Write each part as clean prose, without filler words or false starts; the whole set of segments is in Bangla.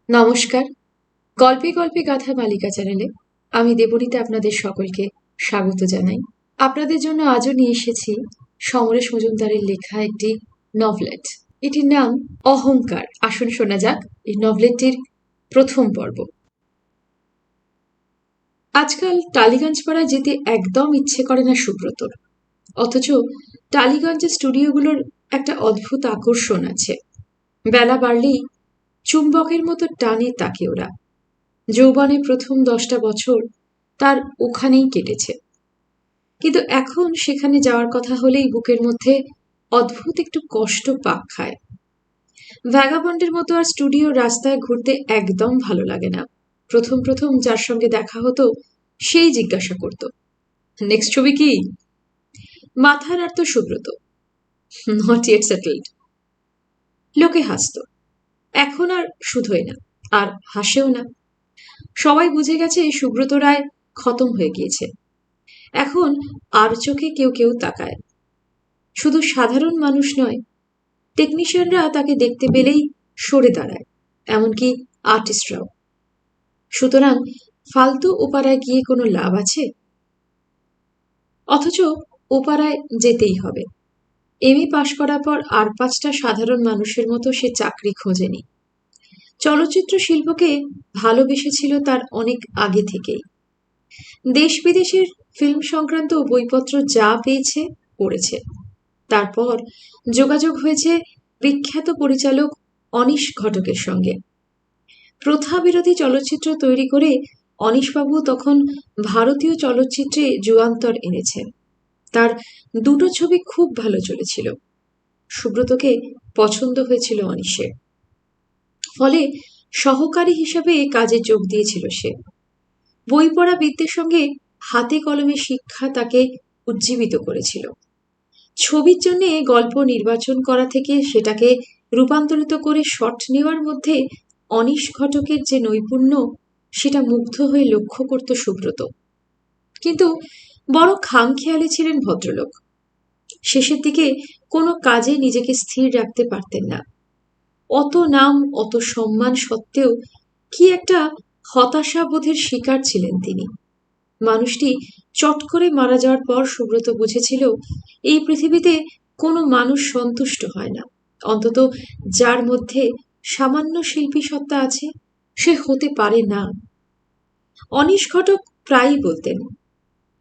নমস্কার। গল্পে গল্পে গাথা মালিকা চ্যানেলে আমি দেবনীতে আপনাদের সকলকে স্বাগত জানাই। আপনাদের জন্য আজও নিয়ে এসেছি সমরেশ মজুমদারের লেখা একটি নভলেট। এটির নাম অহংকার। আসুন শোনা যাক এই নভলেটটির প্রথম পর্ব। আজকাল টালিগঞ্জ পাড়ায় যেতে একদম ইচ্ছে করে না সুব্রতর, অথচ টালিগঞ্জের স্টুডিওগুলোর একটা অদ্ভুত আকর্ষণ আছে। বেলা বাড়লেই চুম্বকের মতো টানে তাকে ওরা। যৌবনের প্রথম 10টা বছর তার ওখানেই কেটেছে, কিন্তু এখন সেখানে যাওয়ার কথা হলেই বুকের মধ্যে অদ্ভুত একটু কষ্ট পাক খায়। ভ্যাগাবন্ডের মতো আর স্টুডিও রাস্তায় ঘুরতে একদম ভালো লাগে না। প্রথম প্রথম যার সঙ্গে দেখা হতো সেই জিজ্ঞাসা করত, নেক্সট ছবি কি? মাথার আর তো সুব্রত, নট ইয়েট সেটেলড। লোকে হাসত, এখন আর শুধোয় না, আর হাসেও না। সবাই বুঝে গেছে সুব্রত রায় খতম হয়ে গিয়েছে। এখন আর চোখে কেউ কেউ তাকায়। শুধু সাধারণ মানুষ নয়, টেকনিশিয়ানরা তাকে দেখতে পেলেই সরে দাঁড়ায়, এমনকি আর্টিস্টরাও। সুতরাং ফালতু ওপারায় গিয়ে কোনো লাভ আছে? অথচ ওপারায় যেতেই হবে। এমএ পাশ করার পর আর 5টা সাধারণ মানুষের মতো সে চাকরি খোঁজেনি। চলচ্চিত্র শিল্পকে ভালোবেসেছিল তার অনেক আগে থেকেই। দেশ বিদেশের ফিল্ম সংক্রান্ত বইপত্র যা পেয়েছে পড়েছে। তারপর যোগাযোগ হয়েছে বিখ্যাত পরিচালক অনীশ ঘটকের সঙ্গে। প্রথা বিরোধী চলচ্চিত্র তৈরি করে অনীশবাবু তখন ভারতীয় চলচ্চিত্রে যুগান্তর এনেছেন। তার 2টো ছবি খুব ভালো চলেছিল। সুব্রতকে পছন্দ হয়েছিল অনীশের, ফলে সহকারী হিসাবে কাজে যোগ দিয়েছিল সে। বই পড়া বিদ্যের সঙ্গে হাতে কলমে শিক্ষা তাকে উজ্জীবিত করেছিল। ছবির জন্য গল্প নির্বাচন করা থেকে সেটাকে রূপান্তরিত করে শট নেওয়ার মধ্যে অনীশ ঘটকের যে নৈপুণ্য, সেটা মুগ্ধ হয়ে লক্ষ্য করত সুব্রত। কিন্তু বড় খামখেয়ালি ছিলেন ভদ্রলোক। শেষের দিকে কোনো কাজে নিজেকে স্থির রাখতে পারতেন না। অত নাম অত সম্মান সত্ত্বেও কি একটা হতাশাবোধের শিকার ছিলেন তিনি। মানুষটি চট করে মারা যাওয়ার পর সুব্রত বুঝেছিল এই পৃথিবীতে কোনো মানুষ সন্তুষ্ট হয় না। অন্তত যার মধ্যে সামান্য শিল্পী সত্তা আছে সে হতে পারে না। অনীশ ঘটক প্রায়ই বলতেন,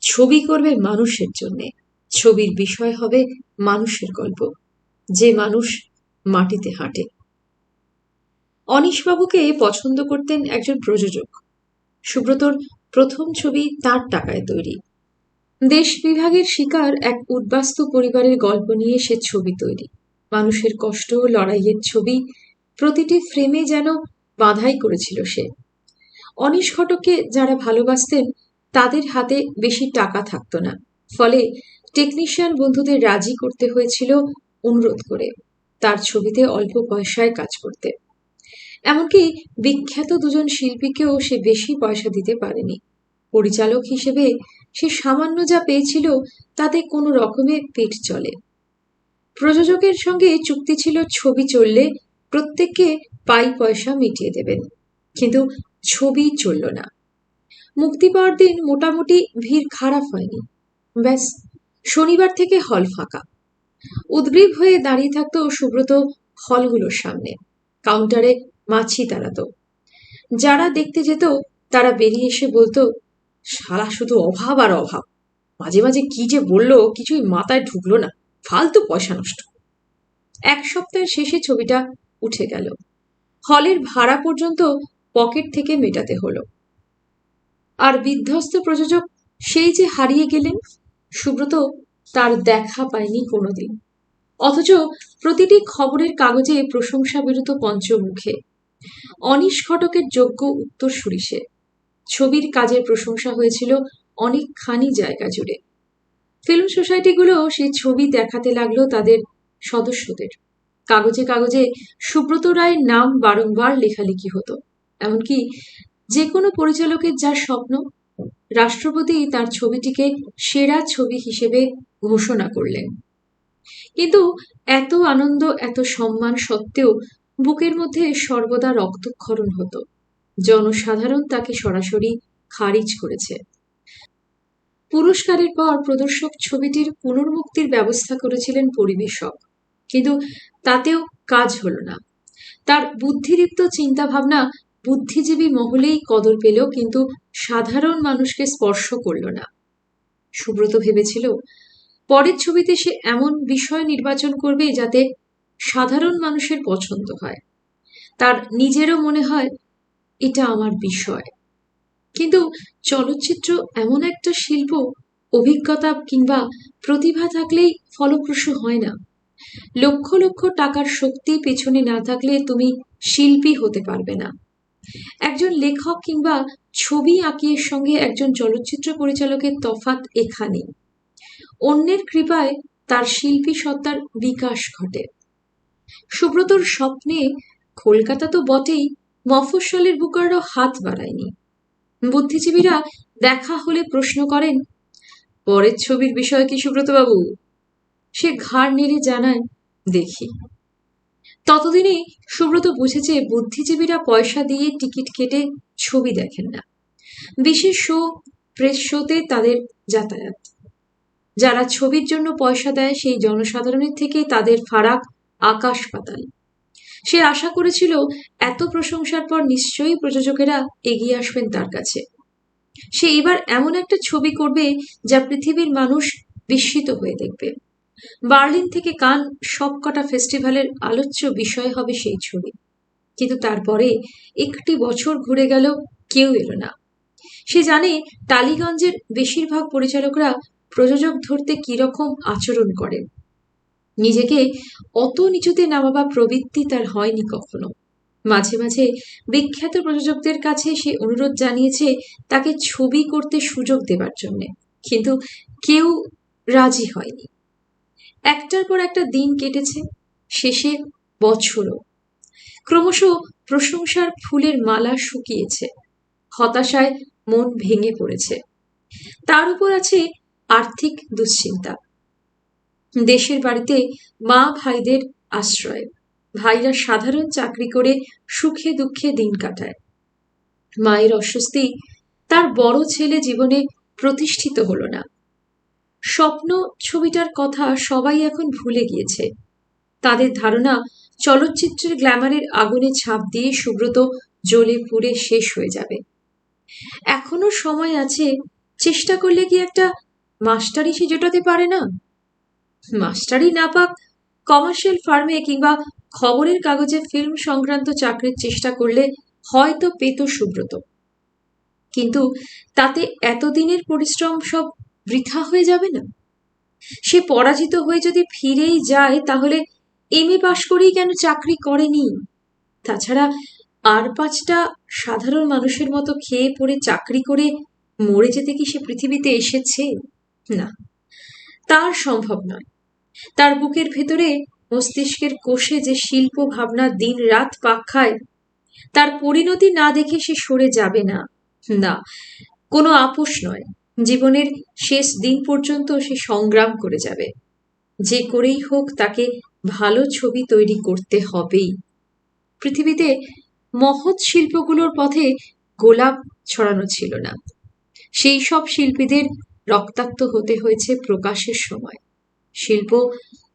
ছবি করবে মানুষের জন্যে, ছবির বিষয় হবে মানুষের গল্প, যে মানুষ মাটিতে হাঁটে। অনীশবাবুকে পছন্দ করতেন একজন প্রযোজক। সুব্রতর প্রথম ছবি তার টাকায় তৈরি। দেশ বিভাগের শিকার এক উদ্বাস্তু পরিবারের গল্প নিয়ে সে ছবি তৈরি। মানুষের কষ্ট, লড়াইয়ের ছবি প্রতিটি ফ্রেমে যেন বাঁধাই করেছিল সে। অনীশ ঘটককে যারা ভালোবাসতেন তাদের হাতে বেশি টাকা থাকতো না, ফলে টেকনিশিয়ান বন্ধুদের রাজি করতে হয়েছিল অনুরোধ করে তার ছবিতে অল্প পয়সায় কাজ করতে। এমনকি বিখ্যাত 2জন শিল্পীকেও সে বেশি পয়সা দিতে পারেনি। পরিচালক হিসেবে সে সামান্য যা পেয়েছিল তাতে কোনো রকমে পেট চলে। প্রযোজকের সঙ্গে চুক্তি ছিল ছবি চললে প্রত্যেককে পাই পয়সা মিটিয়ে দেবেন, কিন্তু ছবি চলল না। মুক্তি পাওয়ার দিন মোটামুটি ভিড় খারাপ হয়নি। ব্যাস, শনিবার থেকে হল ফাঁকা। উদ্গ্রীব হয়ে দাঁড়িয়ে থাকতো সুব্রত হলগুলোর সামনে। কাউন্টারে মাছি তাড়াতো। যারা দেখতে যেত তারা বেরিয়ে এসে বলতো, শালা শুধু অভাব আর অভাব, মাঝে মাঝে কি যে বললো কিছুই মাথায় ঢুকলো না, ফালতু পয়সা নষ্ট। 1 সপ্তাহের শেষে ছবিটা উঠে গেল। হলের ভাড়া পর্যন্ত পকেট থেকে মেটাতে হলো। আর বিধ্বস্ত প্রযোজক সেই যে হারিয়ে গেলেন। সুব্রত তার দেখা পায়নি কোনোদিন। অথচ প্রতিটি খবরের কাগজে প্রশংসা বেরোতো পঞ্চমুখে। অনীশ ঘটকের যোগ্য উত্তরসূরি সে। ছবির কাজের প্রশংসা হয়েছিল অনেকখানি জায়গা জুড়ে। ফিল্ম সোসাইটিগুলো সেই ছবি দেখাতে লাগলো তাদের সদস্যদের। কাগজে কাগজে সুব্রত রায়ের নাম বারংবার লেখালেখি হতো। এমনকি যে কোনো পরিচালকের যার স্বপ্ন, রাষ্ট্রপতি তার ছবিটিকে সেরা ছবি হিসেবে ঘোষণা করলেন। কিন্তু এত আনন্দ, এত সম্মান সত্ত্বেও বুকের মধ্যে সর্বদা রক্তক্ষরণ হতো। জনসাধারণ তাকে সরাসরি খারিজ করেছে। পুরস্কারের পর প্রদর্শক ছবিটির পুনর্মুক্তির ব্যবস্থা করেছিলেন পরিবেশক, কিন্তু তাতেও কাজ হল না। তার বুদ্ধিদীপ্ত চিন্তাভাবনা বুদ্ধিজীবী মহলেই কদর পেল, কিন্তু সাধারণ মানুষকে স্পর্শ করল না। সুব্রত ভেবেছিল পরের ছবিতে সে এমন বিষয় নির্বাচন করবে যাতে সাধারণ মানুষের পছন্দ হয়। তার নিজেরও মনে হয় এটা আমার বিষয়। কিন্তু চলচ্চিত্র এমন একটা শিল্প, অভিজ্ঞতা কিংবা প্রতিভা থাকলেই ফলপ্রসূ হয় না। লক্ষ লক্ষ টাকার শক্তি পেছনে না থাকলে তুমি শিল্পী হতে পারবে না। একজন লেখক কিংবা ছবি আঁকিয়ের সঙ্গে একজন চলচ্চিত্র পরিচালকের তফাৎ এখানেই। অন্যের কৃপায় তার শিল্পী সত্তার বিকাশ ঘটে। সুব্রতর স্বপ্নে কলকাতা তো বটেই, মফস্বলের বুকাররাও হাত বাড়ায়নি। বুদ্ধিজীবীরা দেখা হলে প্রশ্ন করেন, পরের ছবির বিষয় কি সুব্রতবাবু? সে ঘাড় নেড়ে জানায়, দেখি। ততদিনে সুব্রত বুঝেছে বুদ্ধিজীবীরা পয়সা দিয়ে টিকিট কেটে ছবি দেখেন না। বিশেষ শো, প্রেস শোতে তাদের যাতায়াত। যারা ছবির জন্য পয়সা দেয় সেই জনসাধারণের থেকে তাদের ফারাক আকাশ পাতাল। সে আশা করেছিল এত প্রশংসার পর নিশ্চয়ই প্রযোজকেরা এগিয়ে আসবেন তার কাছে। সে এবার এমন একটা ছবি করবে যা পৃথিবীর মানুষ বিস্মিত হয়ে দেখবে। বার্লিন থেকে কান সবকটা ফেস্টিভ্যালের আলোচ্য বিষয় হবে সেই ছবি। কিন্তু তারপরে একটি বছর ঘুরে গেল, কেউ এলো না। সে জানে টালিগঞ্জের বেশিরভাগ পরিচালকরা প্রযোজক ধরতে কিরকম আচরণ করেন। নিজেকে অত নিচুতে নামাবা প্রবৃত্তি তার হয়নি কখনো। মাঝে মাঝে বিখ্যাত প্রযোজকদের কাছে সে অনুরোধ জানিয়েছে তাকে ছবি করতে সুযোগ দেবার জন্য, কিন্তু কেউ রাজি হয়নি। একটার পর একটা দিন কেটেছে, শেষে বছরও। ক্রমশ প্রশংসার ফুলের মালা শুকিয়েছে, হতাশায় মন ভেঙে পড়েছে। তার উপর আছে আর্থিক দুশ্চিন্তা। দেশের বাড়িতে মা ভাইদের আশ্রয়। ভাইরা সাধারণ চাকরি করে সুখে দুঃখে দিন কাটায়। মায়ের অস্বস্তি, তার বড় ছেলে জীবনে প্রতিষ্ঠিত হলো না। স্বপ্ন ছবিটার কথা সবাই এখন ভুলে গিয়েছে। তাদের ধারণা চলচ্চিত্রের গ্ল্যামারের আগুনে ছাপ দিয়ে সুব্রত জ্বলে পুড়ে শেষ হয়ে যাবে। এখনো সময় আছে, চেষ্টা করলে কি একটা মাস্টারি সে জোটাতে পারে না? মাস্টারি না পাক, কমার্শিয়াল ফার্মে কিংবা খবরের কাগজে ফিল্ম সংক্রান্ত চাকরির চেষ্টা করলে হয়তো পেত সুব্রত। কিন্তু তাতে এতদিনের পরিশ্রম সব বৃথা হয়ে যাবে না? সে পরাজিত হয়ে যদি ফিরেই যায়, তাহলে এমএ পাশ করেই কেন চাকরি করেনি? তাছাড়া আর 5টা সাধারণ মানুষের মতো খেয়ে পড়ে চাকরি করে মরে যেতে কি সে পৃথিবীতে এসেছে? না, তার সম্ভব নয়। তার বুকের ভেতরে, মস্তিষ্কের কোষে যে শিল্প ভাবনা দিন রাত পাক খায়, তার পরিণতি না দেখে সে সরে যাবে না। না, কোনো আপোষ নয়। জীবনের শেষ দিন পর্যন্ত সে সংগ্রাম করে যাবে। যে করেই হোক তাকে ভালো ছবি তৈরি করতে হবেই। পৃথিবীতে মহৎ শিল্পগুলোর পথে গোলাপ ছড়ানো ছিল না। সেই সব শিল্পীদের রক্তাক্ত হতে হয়েছে প্রকাশের সময়। শিল্প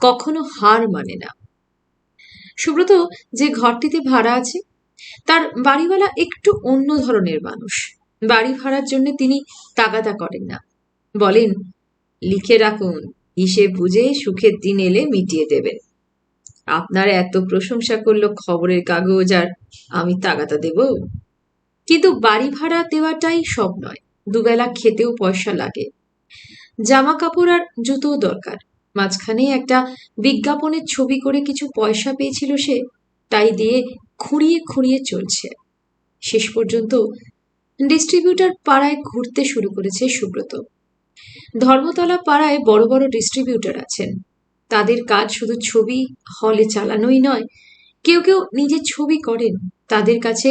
কখনো হার মানে না। সুব্রত যে ঘরটিতে ভাড়া আছে, তার বাড়িওয়ালা একটু অন্য ধরনের মানুষ। বাড়ি ভাড়ার জন্য তিনি তাগাদা করেন না। বলেন, লিখে রাখুন, হিসেব বুঝে সুখের দিন এলে মিটিয়ে দেবেন। আপনার এত প্রশংসা করলো খবরের কাগজ, আর আমি তাগাদা দেব? কিন্তু বাড়ি ভাড়া দেওয়াটাই সব নয়। দুবেলা খেতেও পয়সা লাগে। জামা কাপড় আর জুতোও দরকার। মাঝখানে একটা বিজ্ঞাপনের ছবি করে কিছু পয়সা পেয়েছিল সে, তাই দিয়ে খুঁড়িয়ে খুঁড়িয়ে চলছে। শেষ পর্যন্ত ডিস্ট্রিবিউটার পাড়ায় ঘুরতে শুরু করেছে সুব্রত। ধর্মতলা পাড়ায় বড় বড় ডিস্ট্রিবিউটার আছেন। তাদের কাজ শুধু ছবি হলে চালানোই নয়, কেউ কেউ নিজে ছবি করেন। তাদের কাছে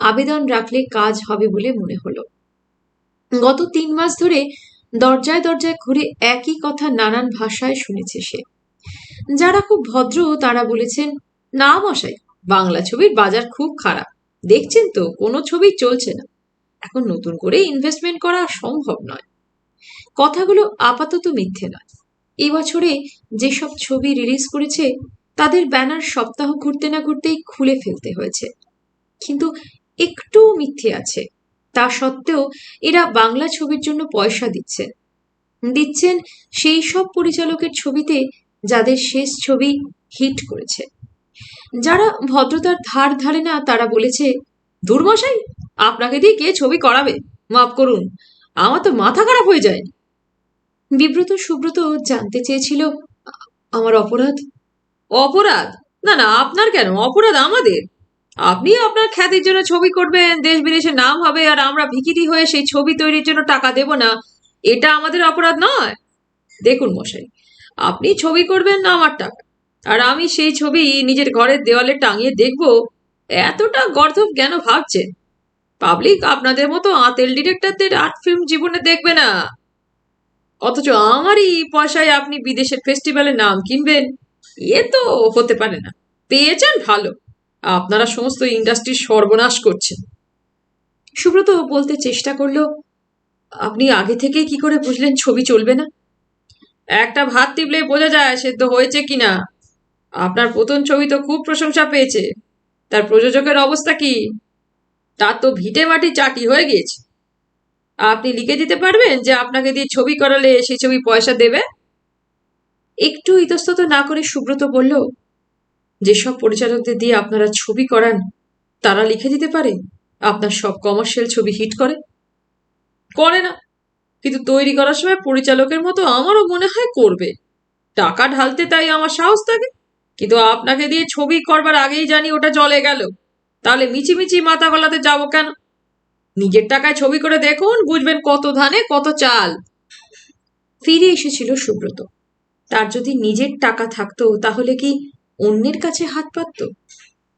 আবেদন রাখলে কাজ হবে বলে মনে হলো। গত 3 মাস ধরে দরজায় দরজায় ঘুরে একই কথা নানান ভাষায় শুনেছে সে। যারা খুব ভদ্র তারা বলেছেন, না মশাই, বাংলা ছবির বাজার খুব খারাপ, দেখছেন তো কোনো ছবি চলছে না। এখন নতুন করে ইনভেস্টমেন্ট করা সম্ভব নয়। কথাগুলো আপাতত মিথ্যে নয়। এই বছরে যেসব ছবি রিলিজ করেছে তাদের ব্যানার সপ্তাহ ঘুরতে না ঘুরতেই খুলে ফেলতে হয়েছে। কিন্তু একটু মিথ্যে আছে। তা সত্ত্বেও এরা বাংলা ছবির জন্য পয়সা দিচ্ছেন সেই সব পরিচালকের ছবিতে যাদের শেষ ছবি হিট করেছে। যারা ভদ্রতার ধার ধারে না তারা বলেছে, দূর্মশাই, আপনাকে দিয়ে কে ছবি করাবে, মাফ করুন, আমার তো মাথা খারাপ হয়ে যায়। বিব্রত সুব্রত জানতে চেয়েছিল, আমার অপরাধ? অপরাধ? না না, আপনার কেন অপরাধ? আমাদের। আপনি আপনার খ্যাতির জন্য ছবি করবেন, দেশ বিদেশে নাম হবে, আর আমরা ভিখিরি হয়ে সেই ছবি তৈরির জন্য টাকা দেব না, এটা আমাদের অপরাধ নয়? দেখুন মশাই, আপনি ছবি করবেন আমার টাকা, আর আমি সেই ছবি নিজের ঘরের দেওয়ালে টাঙিয়ে দেখব, এতটা গর্ধব কেন ভাবছেন? পাবলিক আপনাদের মতো আতেল ডিরেক্টরদের আর্ট ফিল্ম জীবনে দেখবে না। অথচ আমারই পয়সায় আপনি বিদেশের ফেস্টিভ্যালে নাম কিনবেন, এ তো হতে পারে না। পেয়েছেন ভালো, আপনারা সমস্ত ইন্ডাস্ট্রির সর্বনাশ করছেন। সুব্রত বলতে চেষ্টা করলো, আপনি আগে থেকে কি করে বুঝলেন ছবি চলবে না? একটা ভাত টিপলেই বোঝা যায় সেদ্ধ হয়েছে কিনা। আপনার প্রথম ছবি তো খুব প্রশংসা পেয়েছে, তার প্রযোজকের অবস্থা কি? তার তো ভিটে মাটি চাটি হয়ে গিয়েছে। আপনি লিখে দিতে পারবেন যে আপনাকে দিয়ে ছবি করালে সেই ছবি পয়সা দেবে? একটু ইতস্তত না করে সুব্রত বলল, যেসব পরিচালকদের দিয়ে আপনারা ছবি করান তারা লিখে দিতে পারে আপনার সব কমার্শিয়াল ছবি হিট করে? করে না, কিন্তু তৈরি করার সময় পরিচালকের মতো আমারও মনে হয় করবে, টাকা ঢালতে তাই আমার সাহস থাকে। কিন্তু আপনাকে দিয়ে ছবি করবার আগেই জানি ওটা জলে গেল, তাহলে মিছিমিছি মাথা গলাতে যাবো কেন? নিজের টাকায় ছবি করে দেখুন, বুঝবেন কত ধানে কত চাল। ফিরে এসেছিল সুব্রত। তার যদি নিজের টাকা থাকতো তাহলে কি অন্যের কাছে হাত পাতত?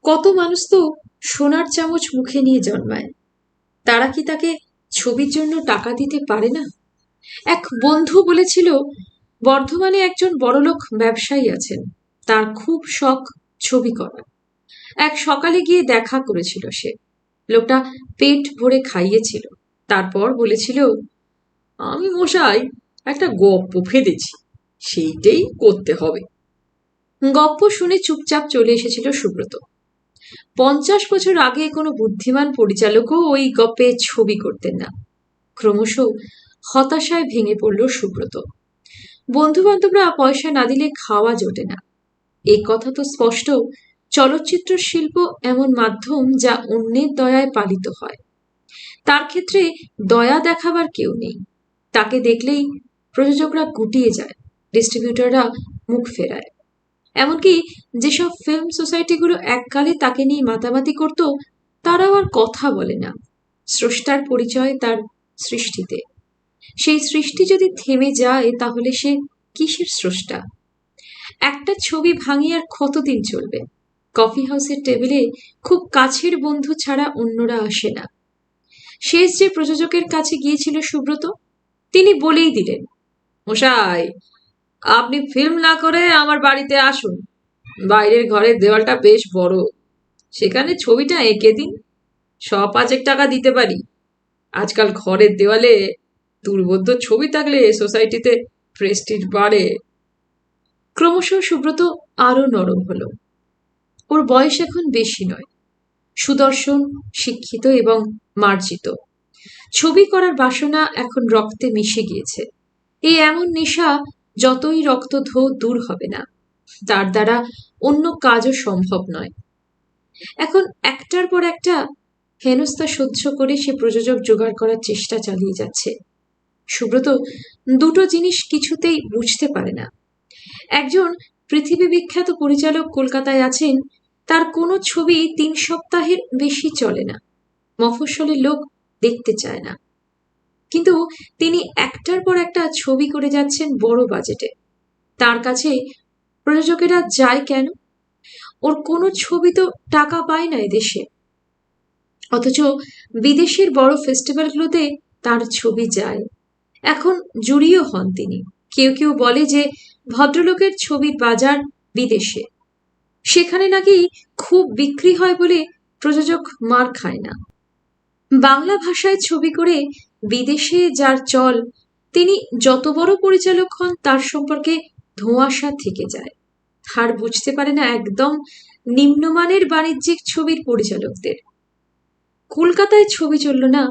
কত মানুষ তো সোনার চামচ মুখে নিয়ে জন্মায়, তারা কি তাকে ছবির জন্য টাকা দিতে পারে না? এক বন্ধু বলেছিল, বর্ধমানে একজন বড়লোক ব্যবসায়ী আছেন, তার খুব শখ ছবি করা। এক সকালে গিয়ে দেখা করেছিল সে। লোকটা পেট ভরে খাইয়েছিল, তারপর বলেছিল, আমি মশাই একটা গপ্প ফেঁদেছি, সেইটাই করতে হবে। গপ্প শুনে চুপচাপ চলে এসেছিল সুব্রত। 50 বছর আগে কোনো বুদ্ধিমান পরিচালকও ওই গপ্পে ছবি করতেন না। ক্রমশ হতাশায় ভেঙে পড়ল সুব্রত। বন্ধু বান্ধবরা পয়সা না দিলে খাওয়া জোটে না, এই কথা তো স্পষ্ট। চলচ্চিত্র শিল্প এমন মাধ্যম যা অন্যের দয়ায় পালিত হয়। তার ক্ষেত্রে দয়া দেখাবার কেউ নেই। তাকে দেখলেই প্রযোজকরা গুটিয়ে যায়, ডিস্ট্রিবিউটররা মুখ ফেরায়। এমনকি যেসব ফিল্ম সোসাইটিগুলো এককালে তাকে নিয়ে মাতামাতি করত, তারাও আর কথা বলে না। স্রষ্টার পরিচয় তার সৃষ্টিতে। সেই সৃষ্টি যদি থেমে যায় তাহলে সে কিসের স্রষ্টা? একটা ছবি ভাঙিয়ে আর কতদিন চলবে? কফি হাউসের টেবিলে খুব কাছের বন্ধু ছাড়া অন্যরা আসে না। শেষ যে প্রযোজকের কাছে গিয়েছিল সুব্রত, তিনি বলেই দিলেন, মশাই, আপনি ফিল্ম না করে আমার বাড়িতে আসুন, বাইরের ঘরের দেওয়ালটা বেশ বড়, সেখানে ছবিটা এঁকে দিন, 100-5 টাকা দিতে পারি। আজকাল ঘরের দেওয়ালে দুর্বোধ্য ছবি থাকলে সোসাইটিতে প্রেস্টিজ বাড়ে। ক্রমশ সুব্রত আরো নরম হলো। ওর বয়স এখন বেশি নয়, সুদর্শন, শিক্ষিত এবং মার্জিত। ছবি করার বাসনা এখন রক্তে মিশে গিয়েছে। এই এমন নেশা যতই রক্ত ধো দূর হবে না, তার দ্বারা অন্য কাজও সম্ভব নয়। এখন একটার পর একটা হেনস্থা সহ্য করে সে প্রযোজক জোগাড় করার চেষ্টা চালিয়ে যাচ্ছে। সুব্রত দুটো জিনিস কিছুতেই বুঝতে পারে না। একজন পৃথিবী বিখ্যাত পরিচালক কলকাতায় আছেন, তার কোনো ছবি 3 সপ্তাহের বেশি চলে না, মফস্বলের লোক দেখতে চায় না। কিন্তু তিনি একটার পর একটা ছবি করে যাচ্ছেন বড় বাজেটে। তার কাছে প্রযোজকেরা যায় কেন? ওর কোনো ছবি তো টাকা পায় না এদেশে, অথচ বিদেশের বড় ফেস্টিভ্যালগুলোতে তার ছবি যায়। এখন জুরিও হন তিনি। কেউ কেউ বলে যে ভদ্রলোকের ছবির বাজার বিদেশে। সেখানে নাকি খুব বিক্রি হয় বলে প্রযোজক মার খায় না। বাংলা ভাষায় ছবি করে বিদেশে যার চল, তিনি যত বড় পরিচালক হন তার সম্পর্কে ধোঁয়াশা থেকে যায়। আর বুঝতে পারে না একদম নিম্নমানের বাণিজ্যিক ছবির পরিচালকদের। কলকাতায় ছবি চলল না,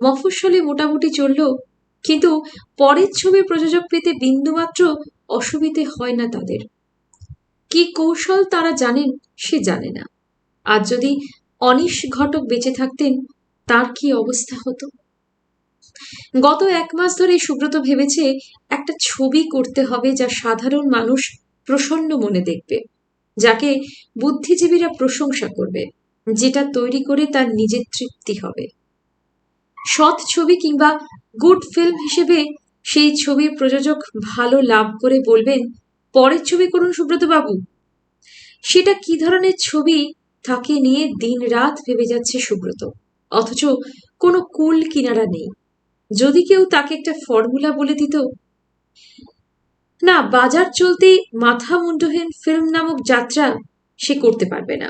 মফস্বলে মোটামুটি চলল, কিন্তু পরের ছবির প্রযোজক পেতে বিন্দুমাত্র অসুবিধে হয় না তাদের। কি কৌশল তারা জানেন সে জানে না। আজ যদি অনিশ ঘটক বেঁচে থাকতেন, তার কি অবস্থা হতো। গত 1 মাস ধরে সুব্রত ভেবেছে একটা ছবি করতে হবে যা সাধারণ মানুষ প্রসন্ন মনে দেখবে, যাকে বুদ্ধিজীবীরা প্রশংসা করবে, যেটা তৈরি করে তার নিজের তৃপ্তি হবে। সৎ ছবি কিংবা গুড ফিল্ম হিসেবে সেই ছবির প্রযোজক ভালো লাভ করে বলবেন, পরের ছবি করুন সুব্রত বাবু। সেটা কি ধরনের ছবি তাকে নিয়ে দিন রাত ভেবে যাচ্ছে সুব্রত, অথচ কোনো কুল কিনারা নেই। যদি কেউ তাকে একটা ফর্মুলা বলে দিত, না, বাজার চলতে মাথা মুন্ডহীন ফিল্ম নামক যাত্রা সে করতে পারবে না।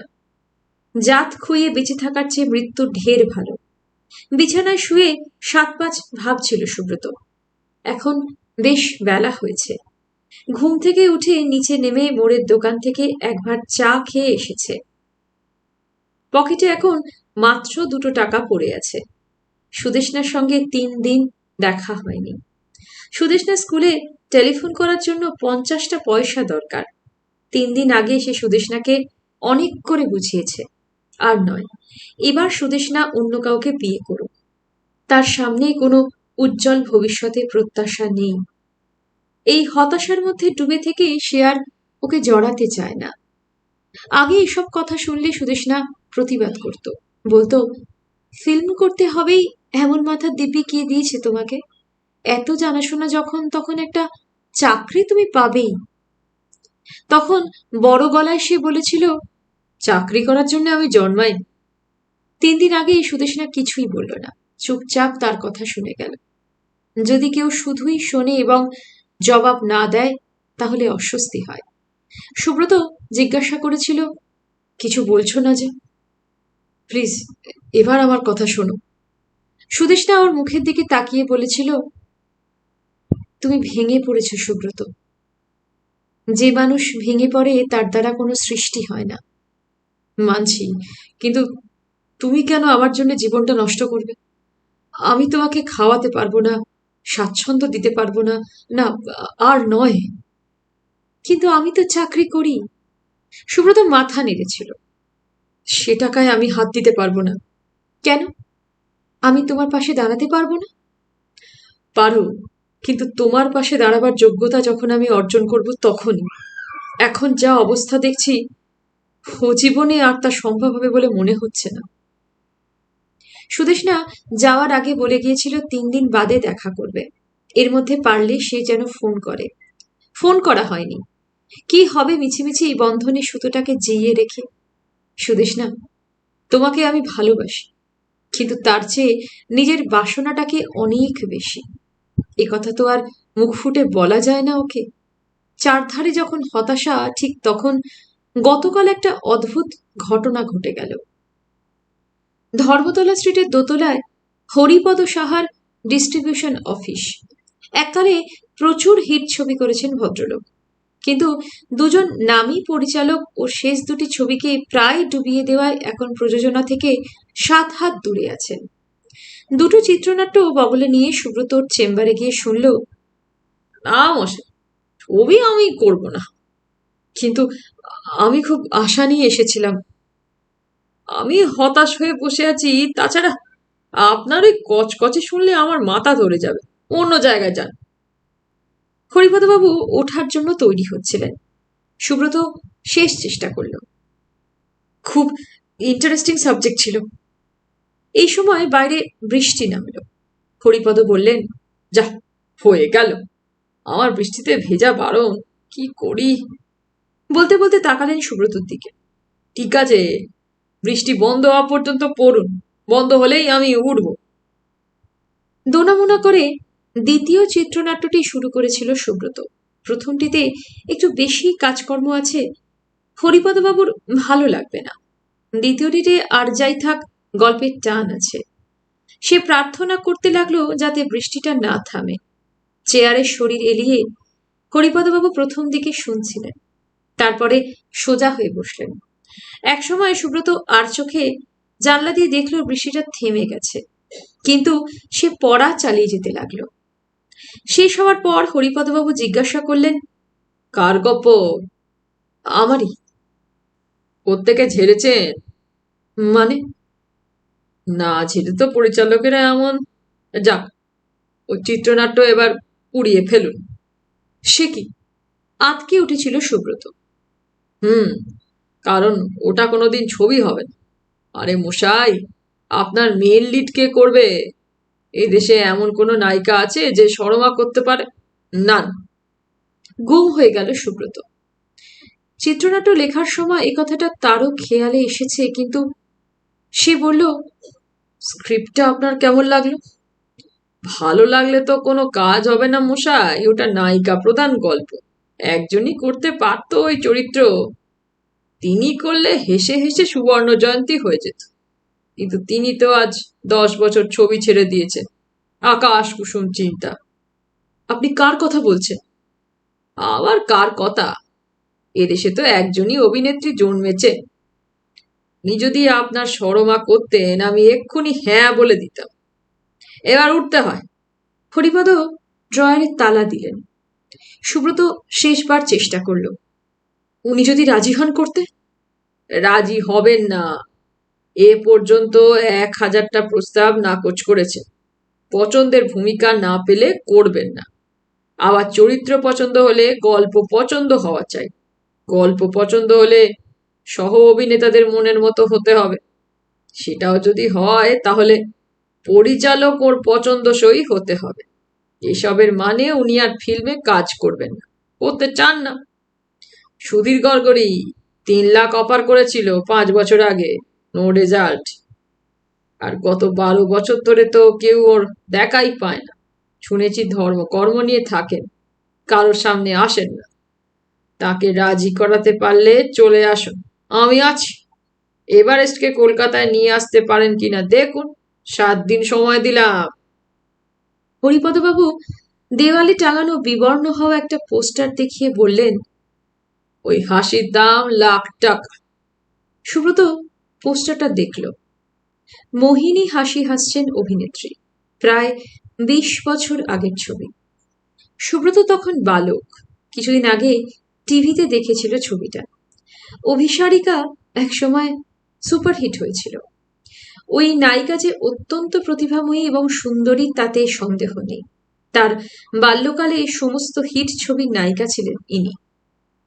জাত খুইয়ে বেঁচে থাকার চেয়ে মৃত্যু ঢের ভালো। বিছানায় শুয়ে 7-5 ভাবছিল সুব্রত। এখন বেশ বেলা হয়েছে। ঘুম থেকে উঠে নিচে নেমে মোড়ের দোকান থেকে একবার চা খেয়ে এসেছে। পকেটে এখন মাত্র 2 টাকা পড়ে আছে। সুদেষ্ণার সঙ্গে 3 দিন দেখা হয়নি। সুদেষ্ণা স্কুলে টেলিফোন করার জন্য 50টা পয়সা দরকার। 3 দিন আগে সে সুদেষ্ণাকে অনেক করে বুঝিয়েছে, আর নয়, এবার সুদেষ্ণা অন্য কাউকে বিয়ে করুক। তার সামনে কোনো উজ্জ্বল ভবিষ্যতের প্রত্যাশা নেই। এই হতাশার মধ্যে ডুবে থেকে সে আর ওকে জড়াতে চায় না। আগে এসব কথা শুনলে সুদেষ্ণা প্রতিবাদ করত, বলতো, ফিল্ম করতে হবেই এমন মাথার দিব্যি কে দিয়েছে তোমাকে? এত জানাশোনা যখন, তখন একটা চাকরি তুমি পাবেই। তখন বড় গলায় সে বলেছিল, চাকরি করার জন্য আমি জন্মাই। 3 দিন আগে সুদেষ্ণা কিছুই বলল না, চুপচাপ তার কথা শুনে গেল। যদি কেউ শুধুই শোনে এবং জবাব না দেয়, তাহলে অস্বস্তি হয়। সুব্রত জিজ্ঞাসা করেছিল, কিছু বলছো না যে? প্লিজ, এবার আমার কথা শোনো। সুদেষ্ণা ওর মুখের দিকে তাকিয়ে বলেছিল, তুমি ভেঙে পড়েছ সুব্রত। যে মানুষ ভেঙে পড়ে তার দ্বারা কোনো সৃষ্টি হয় না। মানছি, কিন্তু তুমি কেন আমার জন্য জীবনটা নষ্ট করবে? আমি তোমাকে খাওয়াতে পারবো না, স্বাচ্ছন্দ্য দিতে পারবো না, না, আর নয়। কিন্তু আমি তো চাকরি করি। সুব্রত মাথা নেড়েছিল। সে টাকায় আমি হাত দিতে পারবো না। কেন? আমি তোমার পাশে দাঁড়াতে পারবো না? পারো, কিন্তু তোমার পাশে দাঁড়াবার যোগ্যতা যখন আমি অর্জন করব তখনই। এখন যা অবস্থা দেখছি, ও জীবনে আর তা সম্ভব হবে বলে মনে হচ্ছে না। সুদেষ্ণা যাওয়ার আগে বলে গিয়েছিল 3 দিন বাদে দেখা করবে। এর মধ্যে পারলে সে যেন ফোন করে। ফোন করা হয়নি। কি হবে মিছিমিছি এই বন্ধনে সুতোটাকে জিইয়ে রেখে? সুদেষ্ণা, তোমাকে আমি ভালোবাসি, কিন্তু তার চেয়ে নিজের বাসনাটাকে অনেক বেশি। এ কথা তো আর মুখ ফুটে বলা যায় না ওকে। চারধারে যখন হতাশা, ঠিক তখন গতকাল একটা অদ্ভুত ঘটনা ঘটে গেল। ধর্মতলা স্ট্রিটের দোতলায় হরিপদ সাহার ডিস্ট্রিবিউশন অফিস। এককালে প্রচুর হিট ছবি করেছেন ভদ্রলোক, কিন্তু দুজন নামী পরিচালক ও শেষ 2টি ছবিকে প্রায় ডুবিয়ে দেওয়ায় এখন প্রযোজনা থেকে 7 হাত দূরে আছেন। 2টো চিত্রনাট্য বগলে নিয়ে সুব্রতর চেম্বারে গিয়ে শুনল, না মশাই, ছবি আমি করব না, কিন্তু আমি খুব আশা নিয়ে এসেছিলাম। আমি হতাশ হয়ে বসে আছি। তাছাড়া আপনার ওই কচকচে শুনলে আমার মাথা ধরে যাবে। অন্য জায়গায় যান। হরিপদবাবু ওঠার জন্য তৈরি হচ্ছিলেন। সুব্রত শেষ চেষ্টা করল। খুব ইন্টারেস্টিং সাবজেক্ট ছিল। এই সময় বাইরে বৃষ্টি নামল। হরিপদ বললেন, যা, হয়ে গেল। আমার বৃষ্টিতে ভেজা বারণ, কি করি? বলতে বলতে তাকালেন সুব্রতর দিকে। ঠিক আছে, বৃষ্টি বন্ধ হওয়া পর্যন্ত পড়ুন, বন্ধ হলেই আমি উঠব। দোনামোনা করে দ্বিতীয় চিত্রনাট্যটি শুরু করেছিল সুব্রত। প্রথমটিতে একটু বেশি কাজকর্ম আছে, হরিপদবাবুর ভালো লাগবে না। দ্বিতীয়টিতে আর যাই থাক, গল্পের টান আছে। সে প্রার্থনা করতে লাগলো যাতে বৃষ্টিটা না থামে। চেয়ারের শরীর এলিয়ে হরিপদবাবু প্রথম দিকে শুনছিলেন, তারপরে সোজা হয়ে বসলেন। একসময় সুব্রত আর চোখে জানলা দিয়ে দেখলো বৃষ্টিটা থেমে গেছে, কিন্তু সে পড়া চালিয়ে যেতে লাগলো। শেষ হওয়ার পর হরিপদবাবু জিজ্ঞাসা করলেন, কার গপ্প? আমারই। প্রত্যেকে ঝেড়েছেন? মানে? না ঝেড়ে তো পরিচালকেরা এমন। যাক, ওই চিত্রনাট্য এবার পুড়িয়ে ফেলুন। সে কি? আঁতকে উঠেছিল সুব্রত। হুম, কারণ ওটা কোনোদিন ছবি হবে না। আরে মশাই, আপনার মেন লিড কে করবে? এই দেশে এমন কোনো নায়িকা আছে যে সরমা করতে পারে? না। গুম হয়ে গেল সুব্রত। চিত্রনাট্য লেখার সময় এই কথাটা তারও খেয়ালে এসেছে, কিন্তু সে বলল, স্ক্রিপ্টটা আপনার কেমন লাগলো? ভালো লাগলে তো কোনো কাজ হবে না মশাই, ওটা নায়িকা প্রধান গল্প। একজনই করতে পারতো ওই চরিত্র। তিনি করলে হেসে হেসে সুবর্ণ জয়ন্তী হয়ে যেত, কিন্তু তিনি তো আজ 10 বছর ছবি ছেড়ে দিয়েছেন। আকাশ কুসুম চিন্তা। আপনি কার কথা বলছেন? আবার কার কথা? এদেশে তো একজনই অভিনেত্রী জন্মেছে। উনি যদি আপনার সরমা করতেন, আমি এক্ষুনি হ্যাঁ বলে দিতাম। এবার উঠতে হয়। হরিপদ ড্রয়ারে তালা দিলেন। সুব্রত শেষবার চেষ্টা করল, উনি যদি রাজি হন করতে? রাজি হবেন না। এ পর্যন্ত 1000টা প্রস্তাব নাকচ করেছে। পছন্দের ভূমিকা না পেলে করবেন না। আবার চরিত্র পছন্দ হলে গল্প পছন্দ হওয়া চাই। গল্প পছন্দ হলে সহ অভিনেতাদের মনের মতো হতে হবে। সেটাও যদি হয়, তাহলে পরিচালক ওর পছন্দসই হতে হবে। এসবের মানে উনি আর ফিল্মে কাজ করবেন না, করতে চান না। সুধীর গড়গড়ি 3 লাখ অফার করেছিল 5 বছর আগে, নো রেজাল্ট। আর গত 12 বছর ধরে তো কেউ ওর দেখাই পায় না। শুনেছি ধর্ম কর্ম নিয়ে থাকেন, কারোর সামনে আসেন না। তাকে রাজি করাতে পারলে চলে আসুন, আমি আছি। এভারেস্টকে কলকাতায় নিয়ে আসতে পারেন কিনা দেখুন। 7 দিন সময় দিলাম। হরিপদবাবু দেওয়ালে টাঙানো বিবর্ণ হওয়া একটা পোস্টার দেখিয়ে বললেন, ওই হাসির দাম লাখ টাকা। সুব্রত পোস্টারটা দেখল। মোহিনী হাসি হাসছেন অভিনেত্রী। প্রায় 20 বছর আগের ছবি। সুব্রত তখন বালক। কিছুদিন আগে টিভিতে দেখেছিল ছবিটা। অভিসারিকা একসময় সুপারহিট হয়েছিল। ওই নায়িকা যে অত্যন্ত প্রতিভাময়ী এবং সুন্দরী তাতে সন্দেহ নেই। তার বাল্যকালে এই সমস্ত হিট ছবির নায়িকা ছিলেন ইনি।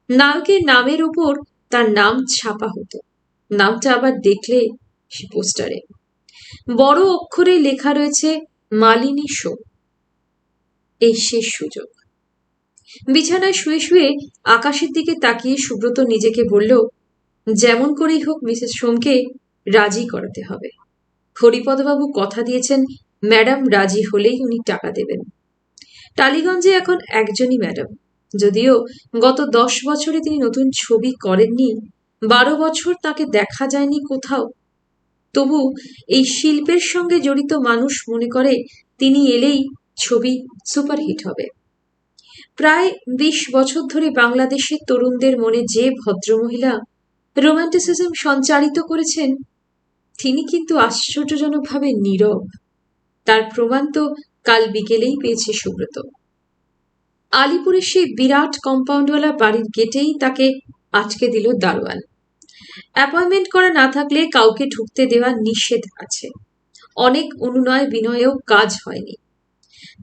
নায়কের নামের উপর তার নাম ছাপা হতো। নামটা আবার দেখলে সে পোস্টারে বড় অক্ষরে লেখা রয়েছে মালিনী শো। এই শেষ সুযোগ। বিছানায় শুয়ে শুয়ে আকাশের দিকে তাকিয়ে সুব্রত নিজেকে বলল, যেমন করেই হোক মিসেস সোমকে রাজি করাতে হবে। হরিপদবাবু কথা দিয়েছেন, ম্যাডাম রাজি হলেই উনি টাকা দেবেন। টালিগঞ্জে এখন একজনই ম্যাডাম। যদিও গত 10 বছরে তিনি নতুন ছবি করেননি, 12 বছর তাকে দেখা যায়নি কোথাও, তবু এই শিল্পের সঙ্গে জড়িত মানুষ মনে করে তিনি এলেই ছবি সুপারহিট হবে। প্রায় 20 বছর ধরে বাংলাদেশের তরুণদের মনে যে ভদ্রমহিলা রোম্যান্টিসিজম সঞ্চারিত করেছেন, তিনি কিন্তু আশ্চর্যজনকভাবে নীরব। তার প্রমাণ তো কাল বিকেলেই পেয়েছে সুব্রত। আলিপুরের সেই বিরাট কম্পাউন্ডওয়ালা বাড়ির গেটেই তাকে আটকে দিল দারোয়ান। অ্যাপয়েন্টমেন্ট করা না থাকলে কাউকে ঢুকতে দেওয়া নিষেধ আছে। অনেক অনুনয় বিনয়েও কাজ হয়নি।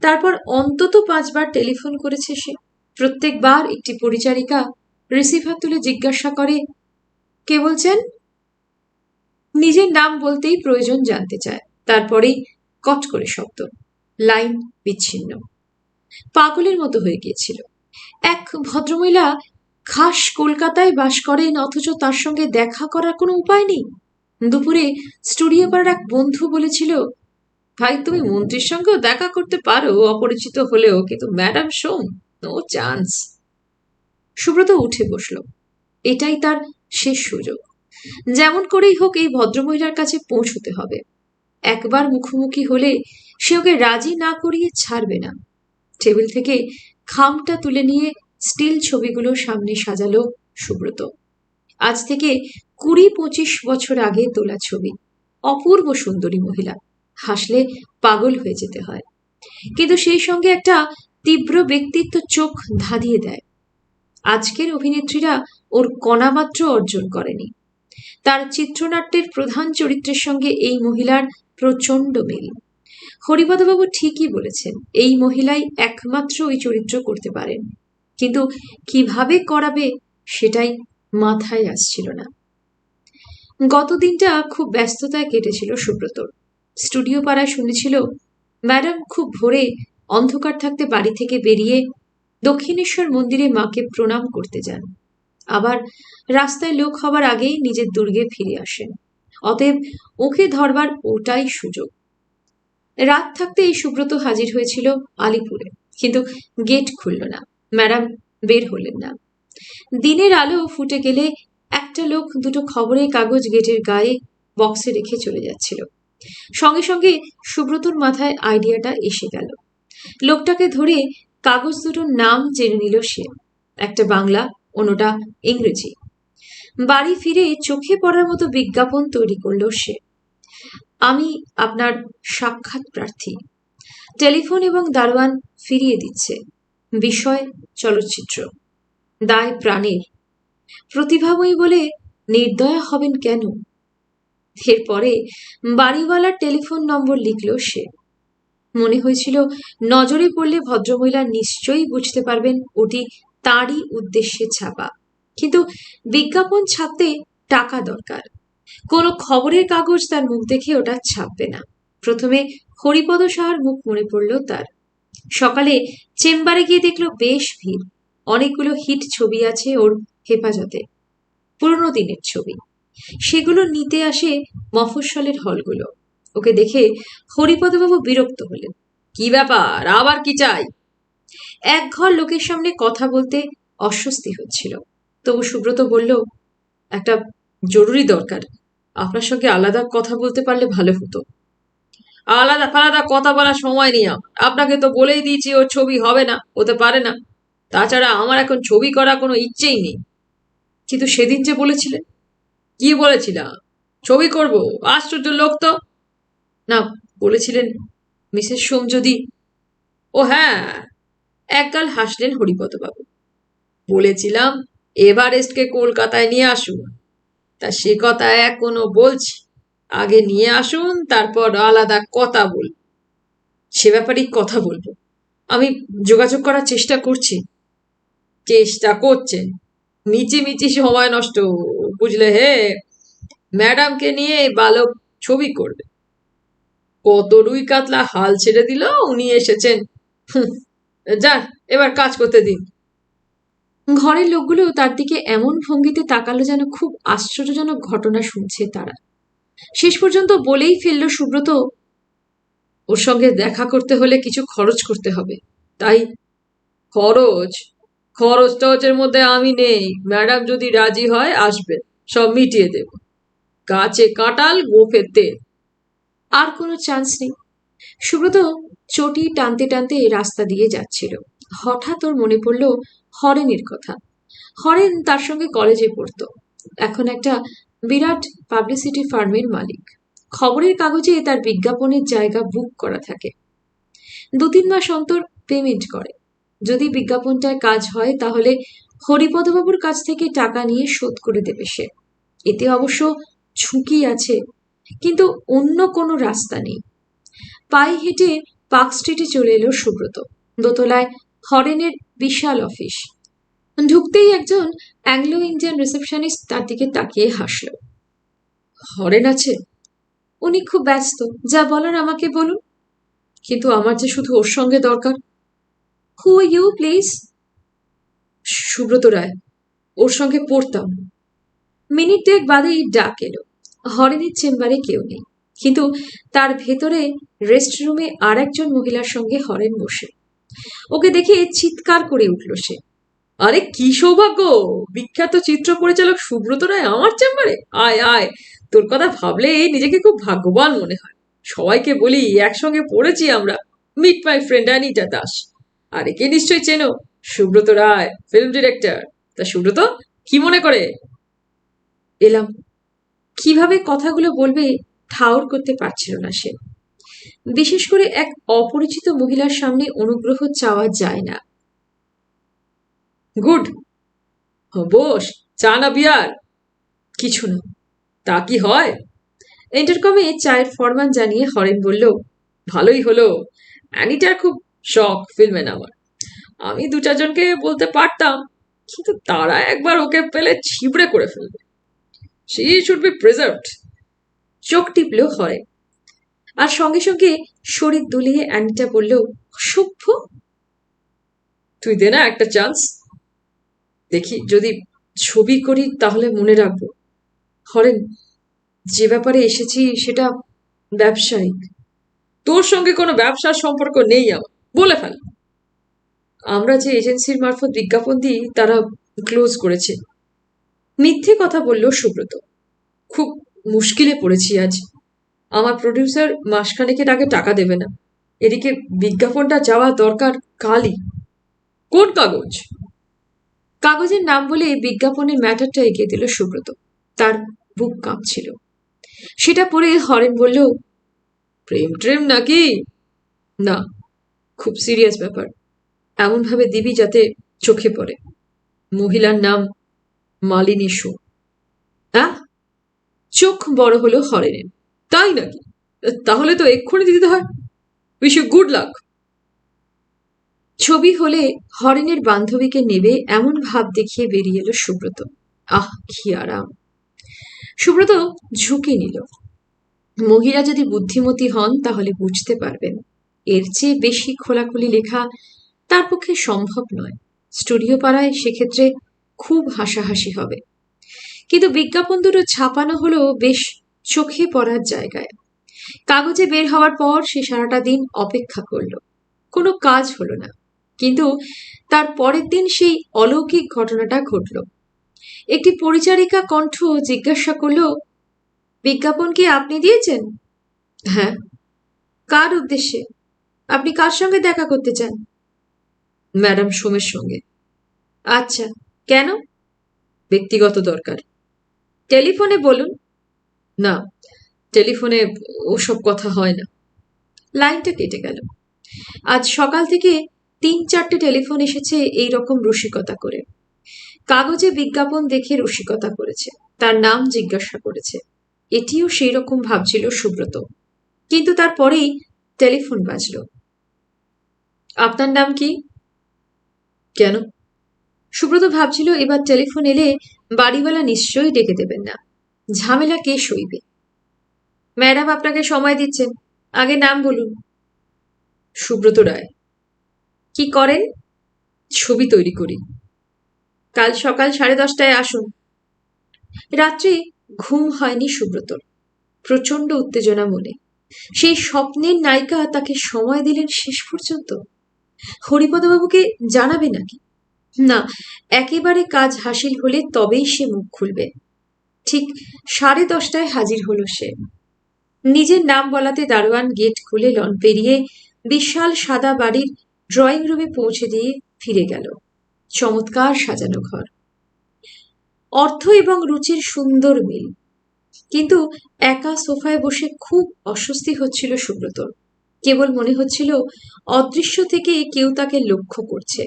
তারপর অন্তত 5বার টেলিফোন করেছে সে। প্রত্যেকবার একটি পরিচারিকা রিসিভার তুলে জিজ্ঞাসা করে, কে বলছেন? নিজের নাম বলতেই প্রয়োজন জানতে চায়। তারপরেই কট করে শব্দ, লাইন বিচ্ছিন্ন। পাগলের মতো হয়ে গিয়েছিল। এক ভদ্রমহিলা খাস কলকাতায় বাস করেন, অথচ তার সঙ্গে দেখা করার কোনো উপায় নেই। দুপুরে স্টুডিও পাড়ার এক বন্ধু বলেছিল, ভাই তুমি মন্ত্রীর সঙ্গেও দেখা করতে পারো অপরিচিত হলেও, কিন্তু ম্যাডাম সোম নো চান্স। সুব্রত উঠে বসল। এটাই তার শেষ সুযোগ। যেমন করেই হোক এই ভদ্রমহিলার কাছে পৌঁছতে হবে। একবার মুখোমুখি হলে সে ওকে রাজি না করিয়ে ছাড়বে না। টেবিল থেকে খামটা তুলে নিয়ে স্টিল ছবিগুলো সামনে সাজালো সুব্রত। আজ থেকে ২০-২৫ বছর আগে তোলা ছবি। অপূর্ব সুন্দরী মহিলা, হাসলে পাগল হয়ে যেতে হয়। কিন্তু সেই সঙ্গে একটা তীব্র ব্যক্তিত্ব চোখ ধাঁধিয়ে দেয়। আজকের অভিনেত্রীরা ওর কণামাত্র অর্জন করেনি। তার চিত্রনাট্যের প্রধান চরিত্রের সঙ্গে এই মহিলার প্রচণ্ড মিল। হরিপদবাবু ঠিকই বলেছেন, এই মহিলাই একমাত্র ওই চরিত্র করতে পারেন। কিন্তু কিভাবে করাবে সেটাই মাথায় আসছিল না। গত দিনটা খুব ব্যস্ততায় কেটেছিল সুব্রতর। স্টুডিও পাড়ায় শুনেছিল ম্যাডাম খুব ভোরে অন্ধকার থাকতে বাড়ি থেকে বেরিয়ে দক্ষিণেশ্বর মন্দিরে মাকে প্রণাম করতে যান, আবার রাস্তায় লোক হবার আগেই নিজের দুর্গে ফিরে আসেন। অতএব ওকে ধরবার ওটাই সুযোগ। রাত থাকতেই সুব্রত হাজির হয়েছিল আলিপুরে, কিন্তু গেট খুলল না, ম্যাডাম বের হলেন না। দিনের আলো ফুটে গেলে একটা লোক দুটো খবরের কাগজ গেটের গায়ে বক্সে রেখে চলে যাচ্ছিল। সঙ্গে সঙ্গে সুব্রতর মাথায় আইডিয়াটা এসে গেল। লোকটাকে ধরে কাগজ দুটোর নাম জেনে নিল সে। একটা বাংলা, অন্যটা ইংরেজি। বাড়ি ফিরে চোখে পড়ার মতো বিজ্ঞাপন তৈরি করল সে। আমি আপনার সাক্ষাৎ প্রার্থী। টেলিফোন এবং দারোয়ান ফিরিয়ে দিচ্ছে। বিষয় চলচ্চিত্র। দায় প্রাণের। প্রতিভাময়ী বলে নির্দয়া হবেন কেন? এরপরে বাড়িওয়ালার টেলিফোন নম্বর লিখল সে। মনে হয়েছিল নজরে পড়লে ভদ্রমহিলা নিশ্চয়ই বুঝতে পারবেন ওটি তারই উদ্দেশ্যে ছাপা। কিন্তু বিজ্ঞাপন ছাপতে টাকা দরকার। কোনো খবরের কাগজ তার মুখ দেখে ওটা ছাপবে না। প্রথমে হরিপদ সাহার মুখ মনে পড়ল তার। সকালে চেম্বারে গিয়ে দেখল বেশ ভিড়। অনেকগুলো হিট ছবি আছে ওর হেফাজতে, পুরনো দিনের ছবি। সেগুলো নিতে আসে মফস্বলের হলগুলো। ওকে দেখে হরিপদবাবু বিরক্ত হলেন। কি ব্যাপার, আবার কি চাই? এক ঘর লোকের সামনে কথা বলতে অস্বস্তি হচ্ছিল। তবু সুব্রত বলল, একটা জরুরি দরকার, আপনার সঙ্গে আলাদা কথা বলতে পারলে ভালো হতো। আলাদা ফালাদা কথা বলার সময় নেই আমার। আপনাকে তো বলেই দিয়েছি ওর ছবি হবে না, হতে পারে না। তাছাড়া আমার এখন ছবি করার কোনো ইচ্ছেই নেই। কিন্তু সেদিন যে বলেছিলেন। কি বলেছিলাম? ছবি করব? আশ্চর্য লোক তো। না, বলেছিলেন মিসেস সোম যদি। ও হ্যাঁ, একগাল হাসলেন হরিপদবাবু। বলেছিলাম এভারেস্টকে কলকাতায় নিয়ে আসুন। তা সে কথা এখনো বলছি। আগে নিয়ে আসুন, তারপর আলাদা কথা বলব। সে ব্যাপারেই কথা বলবো। আমি যোগাযোগ করার চেষ্টা করছি। চেষ্টা করছেন? মিচিমিচি সময় নষ্ট, বুঝলে হে। ম্যাডামকে নিয়ে বালক ছবি করবে। কত রুই কাতলা হাল ছেড়ে দিল, উনি এসেছেন। যান, এবার কাজ করতে দিন। ঘরের লোকগুলো তার দিকে এমন ভঙ্গিতে তাকালো যেন খুব আশ্চর্যজনক ঘটনা শুনছে তারা। শেষ পর্যন্ত বলেই ফেলল সুব্রত, ওর সঙ্গে দেখা করতে হলে কিছু খরচ করতে হবে। তাই খরচ? খরচ টরচের মধ্যে আমি নেই। ম্যাডাম যদি রাজি হয় আসবেন, সব মিটিয়ে দেব। গাছে কাঁঠাল, গোফে তেল। আর কোনো চান্স নেই। সুব্রত চটি টানতে টানতে রাস্তা দিয়ে যাচ্ছিল। হঠাৎ ওর মনে পড়ল হরেনের কথা। হরেন তার সঙ্গে কলেজে পড়তো। এখন একটা বিরাট পাবলিসিটি ফার্মের মালিক। খবরের কাগজে তার বিজ্ঞাপনের জায়গা বুক করা থাকে। ২-৩ মাস অন্তর পেমেন্ট করে। যদি বিজ্ঞাপনটায় কাজ হয় তাহলে হরিপদবাবুর কাছ থেকে টাকা নিয়ে শোধ করে দেবে সে। এতে অবশ্য ঝুঁকি আছে, কিন্তু অন্য কোনো রাস্তা নেই। পায়ে হেঁটে পার্ক স্ট্রিটে চলে এলো সুব্রত। দোতলায় হরেনের বিশাল অফিস। ঢুকতেই একজন অ্যাংলো ইন্ডিয়ান রিসেপশনিস্ট তার দিকে তাকিয়ে হাসল। হরেন আছে? উনি খুব ব্যস্ত, যা বলার আমাকে বলুন। কিন্তু আমার যে শুধু ওর সঙ্গে দরকার। Who you please? Subrata Roy, ওর সঙ্গে পড়তাম। মিনিট ২ বাদেই ডাক এলো। হরেনের চেম্বারে কেউ নেই, কিন্তু তার ভেতরে রেস্টরুমে আর একজন মহিলার সঙ্গে হরেন বসে। ওকে দেখে চিৎকার করে উঠল সে। আরে কি সৌভাগ্য! বিখ্যাত চিত্র পরিচালক সুব্রত রায় আমার চেম্বারে! আয় আয়, তোর কথা ভাবলে নিজেকে খুব ভাগ্যবান মনে হয়। সবাইকে বলি একসঙ্গে পড়েছি আমরা। Meet my friend Anita Das. আর একে নিশ্চয়ই চেনো, সুব্রত রায়, ফিল্ম ডিরেক্টর। তা সুব্রত, কি মনে করে এলাম? কিভাবে কথাগুলো বলবে ঠাউর করতে পারছিল না সে। বিশেষ করে এক অপরিচিত মহিলার সামনে অনুগ্রহ চাওয়া যায় না। গুড, বস। চা না বিয়ার? কিছু না। তা কি হয়? ইন্টারকমে চায়ের ফরমান জানিয়ে হরেন বলল, ভালোই হলো। অ্যানিটার খুব শখ ফিল্মে নামার। আমি দু চারজনকে বলতে পারতাম, কিন্তু তারা একবার ওকে পেলে ছিবড়ে করে ফেলবে। She should be preserved. চোখ টিপল হরেন, আর সঙ্গে সঙ্গে শরীর দুলিয়ে অ্যানিটা বলল, অসভ্য। তুই দে না একটা চান্স, দেখি যদি ছবি করি তাহলে মনে রাখবো। হরেন, যে ব্যাপারে এসেছি সেটা ব্যবসায়িক। তোর সঙ্গে কোনো ব্যবসার সম্পর্ক নেই আমার, বলে ফেল। আমরা যে এজেন্সির মারফত বিজ্ঞাপন দিই তারা ক্লোজ করেছে। মিথ্যে কথা বলল সুব্রত। খুব মুশকিলে পড়েছি আজ। আমার প্রডিউসার মাসখানেকের আগে টাকা দেবে না। এদিকে বিজ্ঞাপনটা যাওয়া দরকার কালই। কোন কাগজ? কাগজের নাম বলে বিজ্ঞাপনের ম্যাটারটা এগিয়ে দিল সুব্রত। তার বুক কাঁপছিল। সেটা পড়ে হরেন বলল, প্রেম ট্রেম নাকি? না, খুব সিরিয়াস ব্যাপার। এমন ভাবে দিবি যাতে চোখে পড়ে। মহিলার নাম মালিনী শো। হ্যাঁ? চোখ বড় হলো হরেনের। তাই নাকি? তাহলে তো এক্ষুনি দিতে হয়। Wish you good luck. ছবি হলে হরেনের বান্ধবীকে নেবে এমন ভাব দেখিয়ে বেরিয়ে এলো সুব্রত। আহ, কি আরাম! সুব্রত ঝুঁকি নিল। মহিলা যদি বুদ্ধিমতী হন তাহলে বুঝতে পারবেন এর চেয়ে বেশি খোলাখুলি লেখা তার পক্ষে সম্ভব নয়। স্টুডিও পাড়ায় সেক্ষেত্রে খুব হাসাহাসি হবে। কিন্তু বিজ্ঞাপন দুটো ছাপানো হলো বেশ চোখে পড়ার জায়গায়। কাগজে বের হওয়ার পর সে সারাটা দিন অপেক্ষা করল। কোনো কাজ হলো না। কিন্তু তার পরের দিন সেই অলৌকিক ঘটনাটা ঘটল। একটি পরিচারিকা কণ্ঠ জিজ্ঞাসা করল, বিজ্ঞাপন কি আপনি দিয়েছেন? হ্যাঁ। কার উদ্দেশ্যে? আপনি কার সঙ্গে দেখা করতে চান? ম্যাডাম সোমের সঙ্গে। আচ্ছা, কেন? ব্যক্তিগত দরকার। টেলিফোনে বলুন। না, টেলিফোনে ওসব কথা হয় না। লাইনটা কেটে গেল। আজ সকাল থেকে ৩-৪টে টেলিফোন এসেছে এই রকম রসিকতা করে। কাগজে বিজ্ঞাপন দেখে রসিকতা করেছে, তার নাম জিজ্ঞাসা করেছে। এটিও সেই রকম ভাবছিল সুব্রত। কিন্তু তারপরেই টেলিফোন বাজল। আপনার নাম কি? কেন? সুব্রত ভাবছিল এবার টেলিফোন এলে বাড়িওয়ালা নিশ্চয়ই ডেকে দেবেন না। ঝামেলা কে সইবে? ম্যাডাম আপনাকে সময় দিচ্ছেন, আগে নাম বলুন। সুব্রত রায়। কি করেন? ছবি তৈরি করি। কাল সকাল 10:30টায় আসুন। রাত্রে ঘুম হয়নি সুব্রতর। প্রচন্ড উত্তেজনা মনে। সেই স্বপ্নের নায়িকা তাকে সময় দিলেন শেষ পর্যন্ত। হরিপদবাবুকে জানাবে নাকি? না, একেবারে কাজ হাসিল হলে তবেই সে মুখ খুলবে। ঠিক 10:30টায় হাজির হলো সে। নিজের নাম বলাতে দারোয়ান গেট খুলে লন পেরিয়ে বিশাল সাদা বাড়ির ড্রয়িং রুমে পৌঁছে দিয়ে ফিরে গেল। চমৎকার সাজানো ঘর। অর্থ এবং রুচির সুন্দর মিল। কিন্তু একা সোফায় বসে খুব অস্বস্তি হচ্ছিল সুব্রতর। কেবল মনে হচ্ছিল অদৃশ্য থেকে কেউ তাকে লক্ষ্য করছে,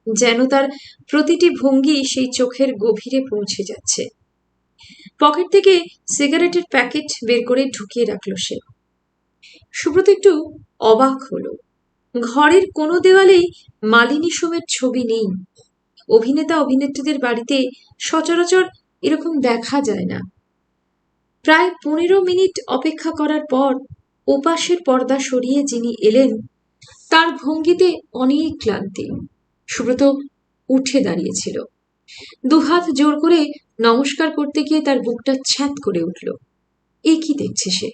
যেন তার প্রতিটি ভঙ্গি সেই চোখের গভীরে পৌঁছে যাচ্ছে। পকেট থেকে সিগারেটের প্যাকেট বের করে ঢুকিয়ে রাখল সে। সুব্রত একটু অবাক হলো। ঘরের কোনো দেওয়ালেই মালিনী সোমের ছবি নেই। অভিনেতা অভিনেত্রীদের বাড়িতে সচরাচর এরকম দেখা যায় না। প্রায় 15 মিনিট অপেক্ষা করার পর ওপাশের পর্দা সরিয়ে যিনি এলেন তার ভঙ্গিতে অনেক ক্লান্তি। সুব্রত উঠে দাঁড়িয়েছিল। দুহাত জোর করে নমস্কার করতে গিয়ে তার বুকটা ছ্যাঁত করে উঠল। এ কি দেখছে সে?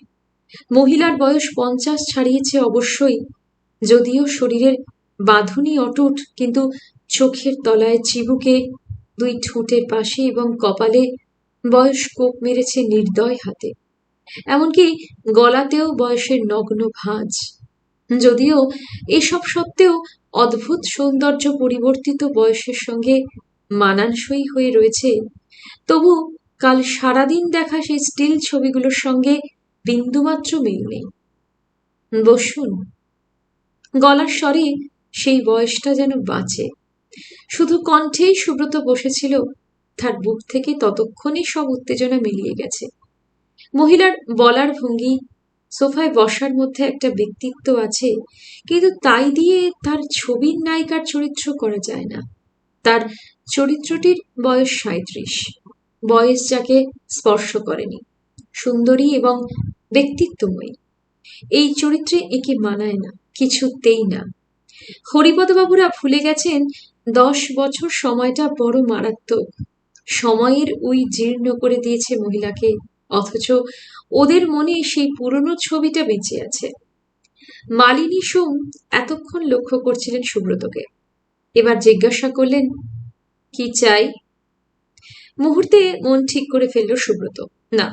মহিলার বয়স 50 ছাড়িয়েছে অবশ্যই, যদিও শরীরের বাঁধুনি অটুট, কিন্তু চোখের তলায় চিবুকে, দুই ঠোঁটের পাশে এবং কপালে বয়স কোপ মেরেছে নির্দয় হাতে। এমনকি গলাতেও বয়সের নগ্ন ভাঁজ। যদিও এসব সত্ত্বেও অদ্ভুত সৌন্দর্য পরিবর্তিত বয়সের সঙ্গে মানানসই হয়ে রয়েছে, তবু কাল সারাদিন দেখা সেই স্টিল ছবিগুলোর সঙ্গে বিন্দুমাত্র মিল নেই। বসুন। গলার স্বরে সেই বয়সটা যেন বাঁচে। শুধু কণ্ঠেই সুব্রত বসেছিল, তার বুক থেকে ততক্ষণে সব উত্তেজনা মিলিয়ে গেছে। মহিলার বলার ভঙ্গি, সোফায় বসার মধ্যে একটা ব্যক্তিত্ব আছে, কিন্তু তাই দিয়ে তার ছবির নায়িকার চরিত্র করা যায় না। তার চরিত্রটির বয়স ৩৭, বয়স যাকে স্পর্শ করেনি, সুন্দরী এবং ব্যক্তিত্বময়ী। এই চরিত্রে একে মানায় না, কিছুতেই না। হরিপদবাবুরা ভুলে গেছেন ১০ বছর সময়টা বড় মারাত্মক। সময়ের উই জীর্ণ করে দিয়েছে মহিলাকে, অথচ ওদের মনে সেই পুরনো ছবিটা বেঁচে আছে। মালিনী সোম এতক্ষণ লক্ষ্য করছিলেন সুব্রতকে। এবার জিজ্ঞাসা করলেন, কি চাই? মুহূর্তে মন ঠিক করে ফেলল সুব্রত, না,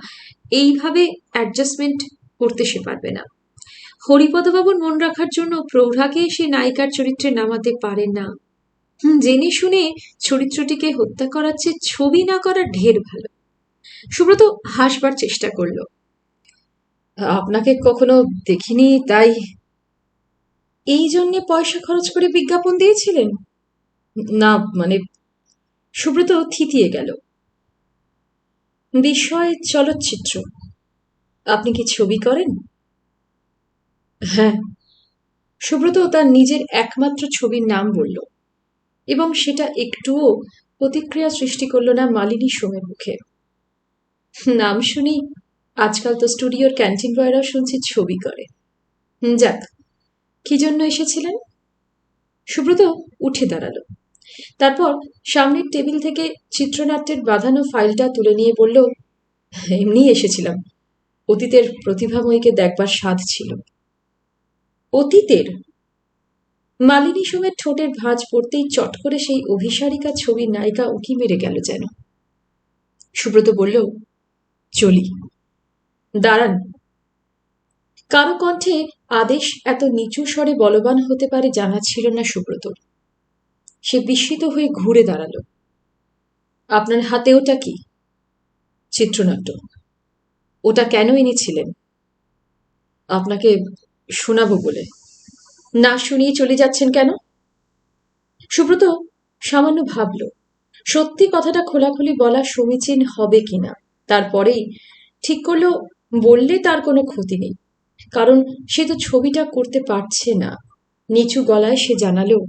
এইভাবে অ্যাডজাস্টমেন্ট করতে সে পারবে না। হরিপদবাবুর মন রাখার জন্য প্রৌঢ়াকে সে নায়িকার চরিত্রে নামাতে পারে না। জেনে শুনে চরিত্রটিকে হত্যা করার চেয়ে ছবি না করা ঢের ভালো। সুব্রত হাসবার চেষ্টা করল। আপনাকে কখনো দেখিনি, তাই। এই জন্যে পয়সা খরচ করে বিজ্ঞাপন দিয়েছিলেন? না, মানে। সুব্রত থিতিয়ে গেল। বিষয় চলচ্চিত্র। আপনি কি ছবি করেন? হ্যাঁ। সুব্রত তার নিজের একমাত্র ছবির নাম বলল, এবং সেটা একটুও প্রতিক্রিয়া সৃষ্টি করল না মালিনী সোমের মুখে। নাম শুনি আজকাল তো স্টুডিওর ক্যান্টিন বয়রাও শুনছি ছবি করে। যাক, কি জন্য এসেছিলেন? সুব্রত উঠে দাঁড়ালো। তারপর সামনের টেবিল থেকে চিত্রনাট্যের বাঁধানো ফাইলটা তুলে নিয়ে বলল, এমনি এসেছিলাম। অতীতের প্রতিভাময়ীকে দেখবার স্বাদ ছিল। অতীতের? মালিনী সোমের ঠোঁটের ভাঁজ পড়তেই চট করে সেই অভিসারিকা ছবির নায়িকা উঁকি মেরে গেল যেন। সুব্রত বলল, চলি। দাঁড়ান। কারো কণ্ঠে আদেশ এত নিচু স্বরে বলবান হতে পারে জানা ছিল না সুব্রতর। সে বিস্মিত হয়ে ঘুরে দাঁড়াল। আপনার হাতে ওটা কি? চিত্রনাট্য। ওটা কেন এনেছিলেন? আপনাকে শোনাবো বলে। না শুনিয়ে চলে যাচ্ছেন কেন? সুব্রত সামান্য ভাবল, সত্যি কথাটা খোলাখুলি বলা সমীচীন হবে কিনা। তারপরেই ঠিক করল, বললে তার কোনো ক্ষতি নেই, কারণ সে তো ছবিটা করতে পারছে না। নিচু গলায় সে জানালো,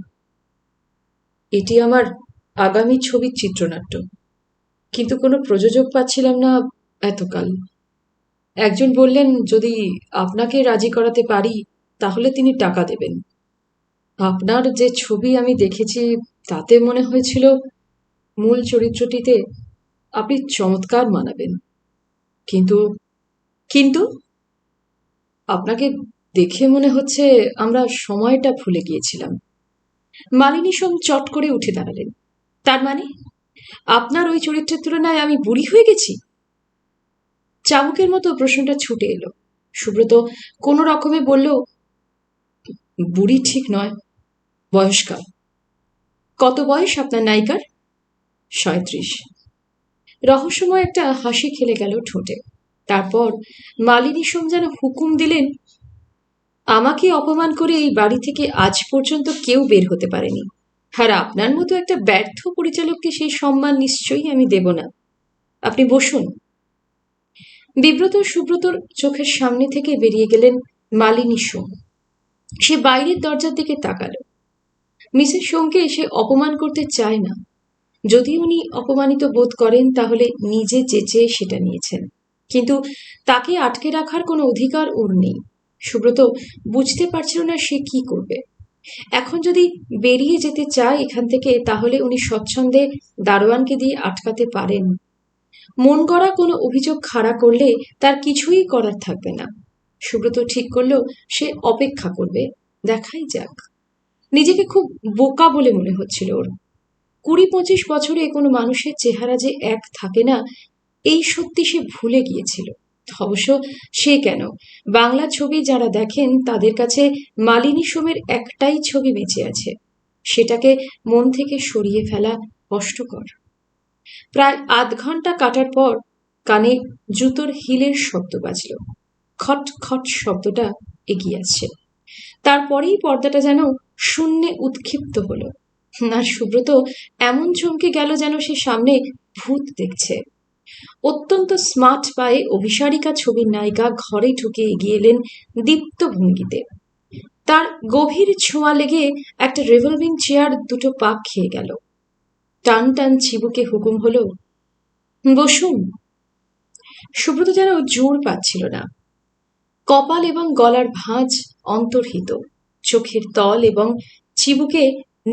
এটি আমার আগামী ছবির চিত্রনাট্য, কিন্তু কোনো প্রযোজক পাচ্ছিলাম না এতকাল। একজন বললেন, যদি আপনাকে রাজি করাতে পারি তাহলে তিনি টাকা দেবেন। আপনার যে ছবি আমি দেখেছি তাতে মনে হয়েছিল মূল চরিত্রটিতে আপনি চমৎকার মানাবেন। কিন্তু কিন্তু আপনাকে দেখে মনে হচ্ছে আমরা সময়টা ভুলে গিয়েছিলাম। মালিনী সোম চট করে উঠে দাঁড়ালেন। তার মানে আপনার ওই চরিত্রের তুলনায় আমি বুড়ি হয়ে গেছি? চাবুকের মতো প্রশ্নটা ছুটে এলো। সুব্রত কোনো রকমে বলল, বুড়ি ঠিক নয়, বয়স্কা। কত বয়স আপনার নায়িকার? ৩৭। রহস্যময় একটা হাসি খেলে গেল ঠোঁটে। তারপর মালিনী সোম যেন হুকুম দিলেন, আমাকে অপমান করে এই বাড়ি থেকে আজ পর্যন্ত কেউ বের হতে পারেনি, আর আপনার মতো একটা ব্যর্থ পরিচালককে সেই সম্মান নিশ্চয়ই আমি দেব না। আপনি বসুন। বিব্রত সুব্রতর চোখের সামনে থেকে বেরিয়ে গেলেন মালিনী সোম। সে বাইরের দরজার দিকে তাকালো। মিসেস সোমকে সে অপমান করতে চায় না। যদি উনি অপমানিত বোধ করেন তাহলে নিজে চেঁচে সেটা নিয়েছেন, কিন্তু তাকে আটকে রাখার কোনো অধিকার ওর নেই। সুব্রত বুঝতে পারছিল না সে কি করবে। এখন যদি বেরিয়ে যেতে চায় এখান থেকে, তাহলে উনি স্বচ্ছন্দে দারোয়ানকে দিয়ে আটকাতে পারেন। মন গড়া কোনো অভিযোগ খাড়া করলে তার কিছুই করার থাকবে না। সুব্রত ঠিক করল সে অপেক্ষা করবে, দেখাই যাক। নিজেকে খুব বোকা বলে মনে হচ্ছিল ওর। 20-25 বছরে কোনো মানুষের চেহারা যে এক থাকে না, এই সত্যি সে ভুলে গিয়েছিল। অবশ্য সে কেন, বাংলা ছবি যারা দেখেন তাদের কাছে মালিনী সোমের একটাই ছবি বেঁচে আছে, সেটাকে মন থেকে সরিয়ে ফেলা কষ্টকর। প্রায় আধ ঘন্টা কাটার পর কানে জুতোর হিলের শব্দ বাজল। খট খট শব্দটা এগিয়ে আসছে। তারপরেই পর্দাটা যেন শূন্যে উৎক্ষিপ্ত হলো। আর সুব্রত এমন চমকে গেল যেন সে সামনে ভূত দেখছে। অত্যন্ত স্মার্ট পায়ে অভিসারিকা ছবির নায়িকা ঘরে ঢুকে এগিয়ে এলেন দীপ্ত ভঙ্গিতে। তার গভীর ছোঁয়া লেগে একটা রিভলভিং চেয়ার দুটো পাক খেয়ে গেল। টান টান চিবুকে হুকুম হলো, বসুন। সুব্রত যেন জোর পাচ্ছিল না। কপাল এবং গলার ভাঁজ অন্তর্হিত, চোখের তল এবং চিবুকে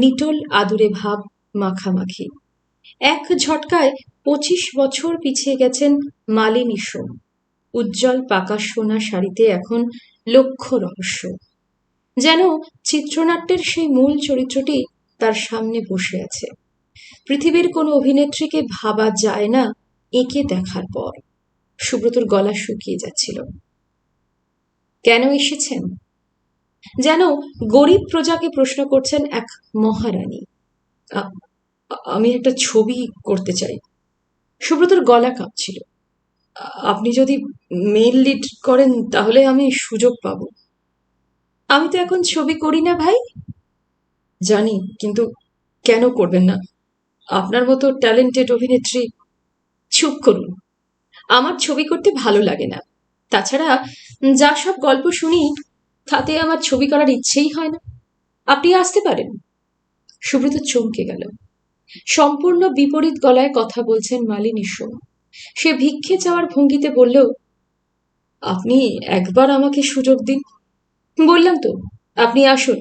নিটোল আদুরে ভাব মাখামাখি। এক ঝটকায় 25 বছর পিছিয়ে গেছেন মালিনী সোম। উজ্জ্বল পাকা সোনা শাড়িতে এখন লক্ষ্য রহস্য। যেন চিত্রনাট্যের সেই মূল চরিত্রটি তার সামনে বসে আছে। পৃথিবীর কোনো অভিনেত্রীকে ভাবা যায় না একে দেখার পর। সুব্রতর গলা শুকিয়ে যাচ্ছিল। কেন এসেছেন? যেন গরিব প্রজাকে প্রশ্ন করছেন এক মহারানী। আমি একটা ছবি করতে চাই। সুব্রতর গলা কাঁপছিল। আপনি যদি মেল লিড করেন তাহলে আমি সুযোগ পাব। আমি তো এখন ছবি করি না ভাই। জানি, কিন্তু কেন করবেন না? আপনার মতো ট্যালেন্টেড অভিনেত্রী। চুপ করুন, আমার ছবি করতে ভালো লাগে না। তাছাড়া যা সব গল্প শুনি তাতে আমার ছবি করার ইচ্ছেই হয় না। আপনি আসতে পারেন। সুব্রত চমকে গেল। সম্পূর্ণ বিপরীত গলায় কথা বলছেন মালিনী সোম। সে ভিক্ষে চাওয়ার ভঙ্গিতে বলল, আপনি একবার আমাকে সুযোগ দিন। বললাম তো, আপনি আসুন।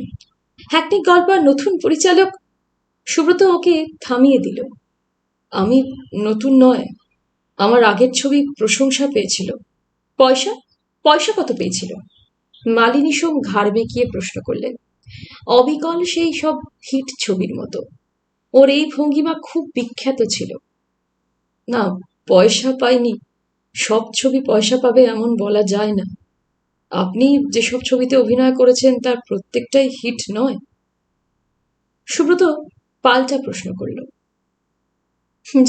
হ্যাকনিক গল্প আর নতুন পরিচালক। সুব্রত ওকে থামিয়ে দিল। আমি নতুন নয়, আমার আগের ছবি প্রশংসা পেয়েছিল। পয়সা? পয়সা কত পেয়েছিল? মালিনী সোম ঘাড় বেঁকিয়ে প্রশ্ন করলেন। অবিকল সেই সব হিট ছবির মতো। ওর এই ভঙ্গিমা খুব বিখ্যাত ছিল। না, পয়সা পাইনি। সব ছবি পয়সা পাবে এমন বলা যায় না। আপনি যেসব ছবিতে অভিনয় করেছেন তার প্রত্যেকটাই হিট নয়। সুব্রত পাল্টা প্রশ্ন করল।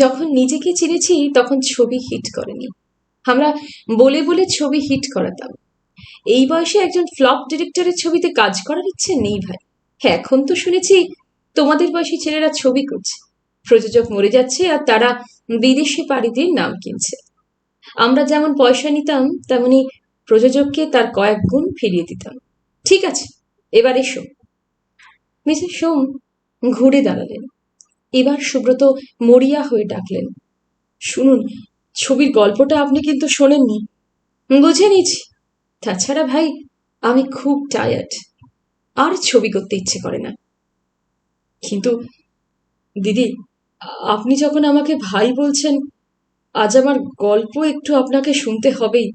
যখন নিজেকে চিনেছি তখন ছবি হিট করেনি। আমরা বলে বলে ছবি হিট করাতাম। এই বয়সে একজন ফ্লপ ডিরেক্টরের ছবিতে কাজ করার ইচ্ছে নেই ভাই। এখন তো শুনেছি তোমাদের বয়সী ছেলেরা ছবি করছে, প্রযোজক মরে যাচ্ছে আর তারা বিদেশে পাড়ি দিয়ে নাম কিনছে। আমরা যেমন পয়সা নিতাম তেমনি প্রযোজককে তার কয়েক গুণ ফিরিয়ে দিতাম। ঠিক আছে, এবার এসো। মিসেস সোম ঘুরে দাঁড়ালেন। এবার সুব্রত মরিয়া হয়ে ডাকলেন, শুনুন, ছবির গল্পটা আপনি কিন্তু শোনেননি। বুঝে নিয়েছি। তাছাড়া ভাই, আমি খুব টায়ার্ড, আর ছবি করতে ইচ্ছে করে না। কিন্তু দিদি, আপনি যখন আমাকে ভাই বলছেন, আজ আমার গল্প একটু আপনাকে শুনতে হবেই।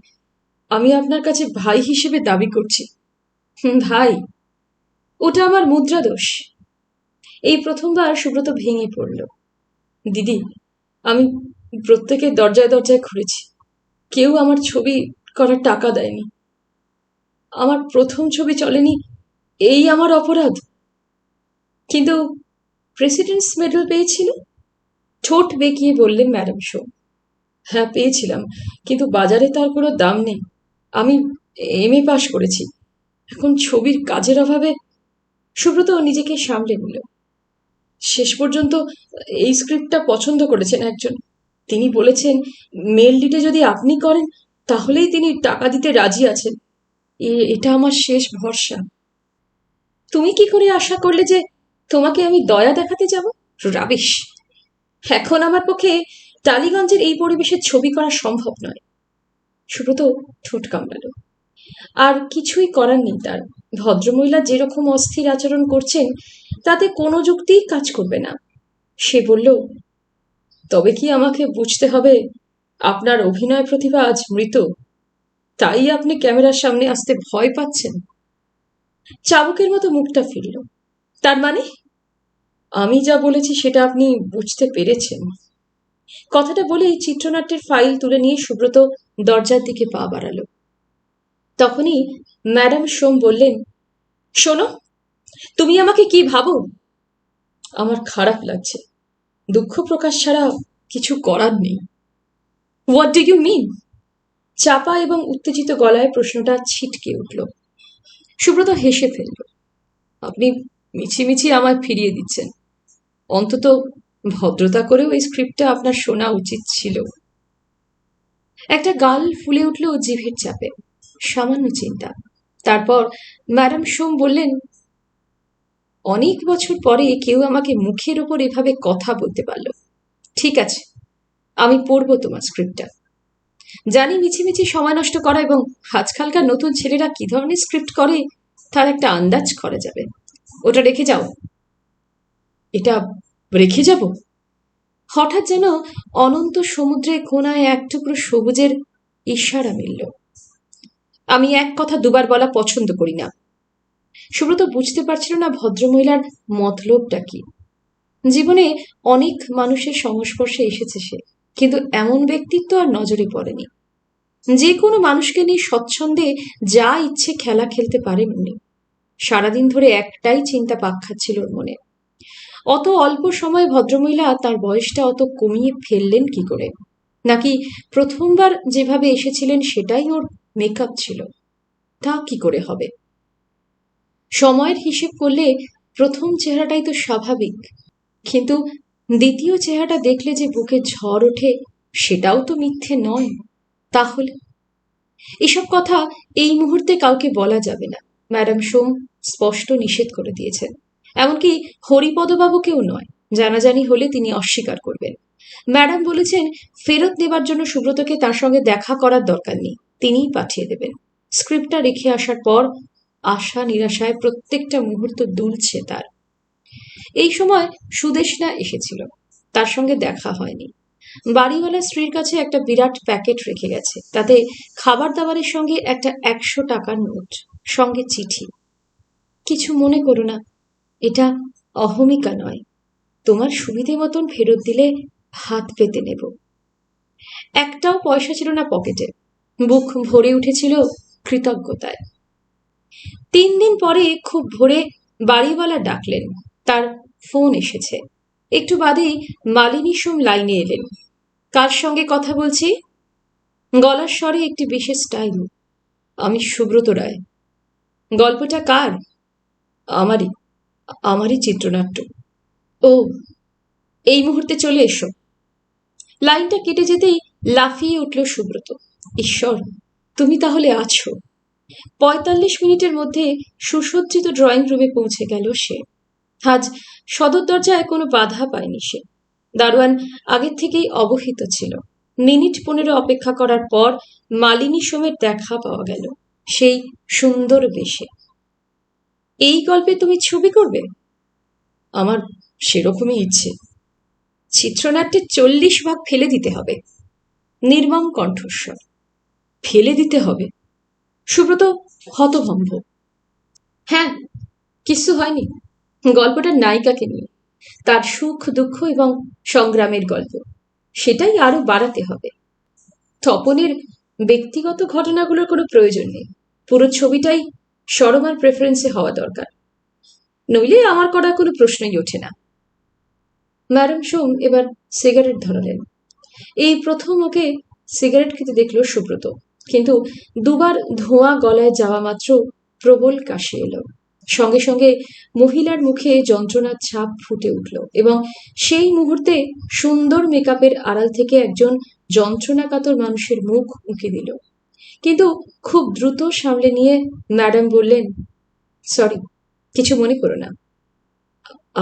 আমি আপনার কাছে ভাই হিসেবে দাবি করছি। ভাই? ওটা আমার মুদ্রা দোষ। এই প্রথমবার সুব্রত ভেঙে পড়ল। দিদি, আমি প্রত্যেকের দরজায় দরজায় ঘুরেছি, কেউ আমার ছবি করার টাকা দেয়নি। আমার প্রথম ছবি চলেনি, এই আমার অপরাধ। কিন্তু প্রেসিডেন্টস মেডেল পেয়েছিল? ঠোঁট বেঁকিয়ে বললেন ম্যাডাম সোম। হ্যাঁ, পেয়েছিলাম, কিন্তু বাজারে তার কোনো দাম নেই। আমি এমএ পাশ করেছি, এখন ছবির কাজের অভাবে। সুব্রত নিজেকে সামলে নিল। শেষ পর্যন্ত এই স্ক্রিপ্টটা পছন্দ করেছেন একজন। তিনি বলেছেন মেল লিডে যদি আপনি করেন তাহলেই তিনি টাকা দিতে রাজি আছেন। এটা আমার শেষ ভরসা। তুমি কি করে আশা করলে যে তোমাকে আমি দয়া দেখাতে যাব? রাবিশ! এখন আমার পক্ষে টালিগঞ্জের এই পরিবেশে ছবি করা সম্ভব নয়। সুব্রত ঠোঁট কামড়াল। আর কিছুই করার নেই তার। ভদ্রমহিলা যেরকম অস্থির আচরণ করছেন তাতে কোনো যুক্তিই কাজ করবে না। সে বলল, তবে কি আমাকে বুঝতে হবে আপনার অভিনয় প্রতিভা আজ মৃত, তাই আপনি ক্যামেরার সামনে আসতে ভয় পাচ্ছেন? চাবুকের মতো মুখটা ফিরল। তার মানে আমি যা বলেছি সেটা আপনি বুঝতে পেরেছেন? কথাটা বলেই চিত্রনাট্যের ফাইল তুলে নিয়ে সুব্রত দরজার দিকে পা বাড়ালো। তখনই ম্যাডাম সোম বললেন, শোনো, তুমি আমাকে কি ভাবো? আমার খারাপ লাগছে, দুঃখ প্রকাশ ছাড়া কিছু করার নেই। What do you mean? চাপা এবং উত্তেজিত গলায় প্রশ্নটা ছিটকে উঠল। সুব্রত হেসে ফেলল। আপনি মিছিমিছি আমায় ফিরিয়ে দিচ্ছেন। অন্তত ভদ্রতা করেও এই স্ক্রিপ্টটা আপনার শোনা উচিত ছিল। একটা গাল ফুলে উঠল জিভের চাপে। সামান্য চিন্তা। তারপর ম্যাডাম সোম বললেন, অনেক বছর পরে কেউ আমাকে মুখের ওপর এভাবে কথা বলতে পারল। ঠিক আছে, আমি পড়ব তোমার স্ক্রিপ্টটা। জানি মিছিমিছি সময় নষ্ট করা এবং আজকালকার নতুন ছেলেরা কি ধরনের স্ক্রিপ্ট করে তার একটা আন্দাজ করা যাবে। ওটা রেখে যাও। এটা রেখে যাব? হঠাৎ যেন অনন্ত সমুদ্রে কোনায় এক টুকরো সবুজের ইশারা মিলল। আমি এক কথা দুবার বলা পছন্দ করি না। সুব্রত বুঝতে পারছিল না ভদ্রমহিলার মতলবটা কি। জীবনে অনেক মানুষের সংস্পর্শে এসেছে সে, কিন্তু এমন ব্যক্তিত্ব আর নজরে পড়েনি। যে কোনো মানুষকে নিয়ে স্বচ্ছন্দে যা ইচ্ছে খেলা খেলতে পারেন উনি। সারাদিন ধরে একটাই চিন্তা পাক খাচ্ছিল ওর মনে, অত অল্প সময়ে ভদ্রমহিলা তার বয়সটা অত কমিয়ে ফেললেন কি করে? নাকি প্রথমবার যেভাবে এসেছিলেন সেটাই ওর মেকআপ ছিল? তা কি করে হবে? সময়ের হিসেব করলে প্রথম চেহারাটাই তো স্বাভাবিক, কিন্তু দ্বিতীয় চেহারাটা দেখলে যে বুকে ঝড় ওঠে সেটাও তো মিথ্যে নয়। তাহলে এসব কথা এই মুহূর্তে কাউকে বলা যাবে না, ম্যাডাম সোম স্পষ্ট নিষেধ করে দিয়েছেন। এমনকি হরিপদবাবুকেও নয়, জানাজানি হলে তিনি অস্বীকার করবেন। ম্যাডাম বলেছেন ফেরত নেবার জন্য সুব্রতকে তার সঙ্গে দেখা করার দরকার নেই, তিনিই পাঠিয়ে দেবেন। স্ক্রিপ্টটা রেখে আসার পর আশা নিরাশায় প্রত্যেকটা মুহূর্ত দুলছে তার। এই সময় সুদেষ্ণা এসেছিল, তার সঙ্গে দেখা হয়নি। বাড়িওয়ালা স্ত্রীর কাছে একটা বিরাট প্যাকেট রেখে গেছে, তাতে খাবার দাবারের সঙ্গে একটা 100 টাকার নোট, সঙ্গে চিঠি। কিছু মনে করো না, এটা অহমিকা নয়, তোমার সুবিধে মতন ফেরত দিলে হাত পেতে নেব। একটাও পয়সা ছিল না পকেটে, বুক ভরে উঠেছিল কৃতজ্ঞতায়। 3 দিন পরে খুব ভোরে বাড়িওয়ালা ডাকলেন, তার ফোন এসেছে। একটু বাদেই মালিনী সোম লাইনে এলেন। কার সঙ্গে কথা বলছি? গলার স্বরে একটি বিশেষ স্টাইল। আমি সুব্রত রায়। গল্পটা কার? আমারই। আমারই চিত্রনাট্য। ও, এই মুহূর্তে চলে এসো। লাইনটা কেটে যেতেই লাফিয়ে উঠল সুব্রত। ঈশ্বর, তুমি তাহলে আছো। 45 মিনিটের মধ্যে সুসজ্জিত ড্রয়িং রুমে পৌঁছে গেল সে। আজ সদর দরজায় কোনো বাধা পায়নি সে। দারোয়ান আগের থেকেই অবহিত ছিল। মিনিট 15 অপেক্ষা করার পর মালিনী সোমের দেখা পাওয়া গেল, সেই সুন্দর বেশে। এই গল্পে তুমি ছবি করবে? আমার সেরকমই ইচ্ছে। চিত্রনাট্যের 40 ভাগ ফেলে দিতে হবে। নির্মম কণ্ঠস্বর। ফেলে দিতে হবে? সুব্রত হতভম্ব। হ্যাঁ, কিছু হয়নি। গল্পটার নায়িকাকে নিয়ে, তার সুখ দুঃখ এবং সংগ্রামের গল্প, সেটাই আরো বাড়াতে হবে। তপনের ব্যক্তিগত ঘটনাগুলোর কোনো প্রয়োজন নেই। পুরো ছবিটাই সরমার প্রেফারেন্সে হওয়া দরকার, নইলে আমার করার কোনো প্রশ্নই ওঠে না। ম্যাডাম সোম এবার সিগারেট ধরালেন। এই প্রথম ওকে সিগারেট খেতে দেখল সুব্রত, কিন্তু দুবার ধোঁয়া গলায় যাওয়া মাত্র প্রবল কাশি এলো। সঙ্গে সঙ্গে মহিলার মুখে যন্ত্রণার ছাপ ফুটে উঠল এবং সেই মুহূর্তে সুন্দর মেকআপের আড়াল থেকে একজন যন্ত্রণাকাতর মানুষের মুখ উঁকি দিল। কিন্তু খুব দ্রুত সামলে নিয়ে ম্যাডাম বললেন, সরি, কিছু মনে করো না।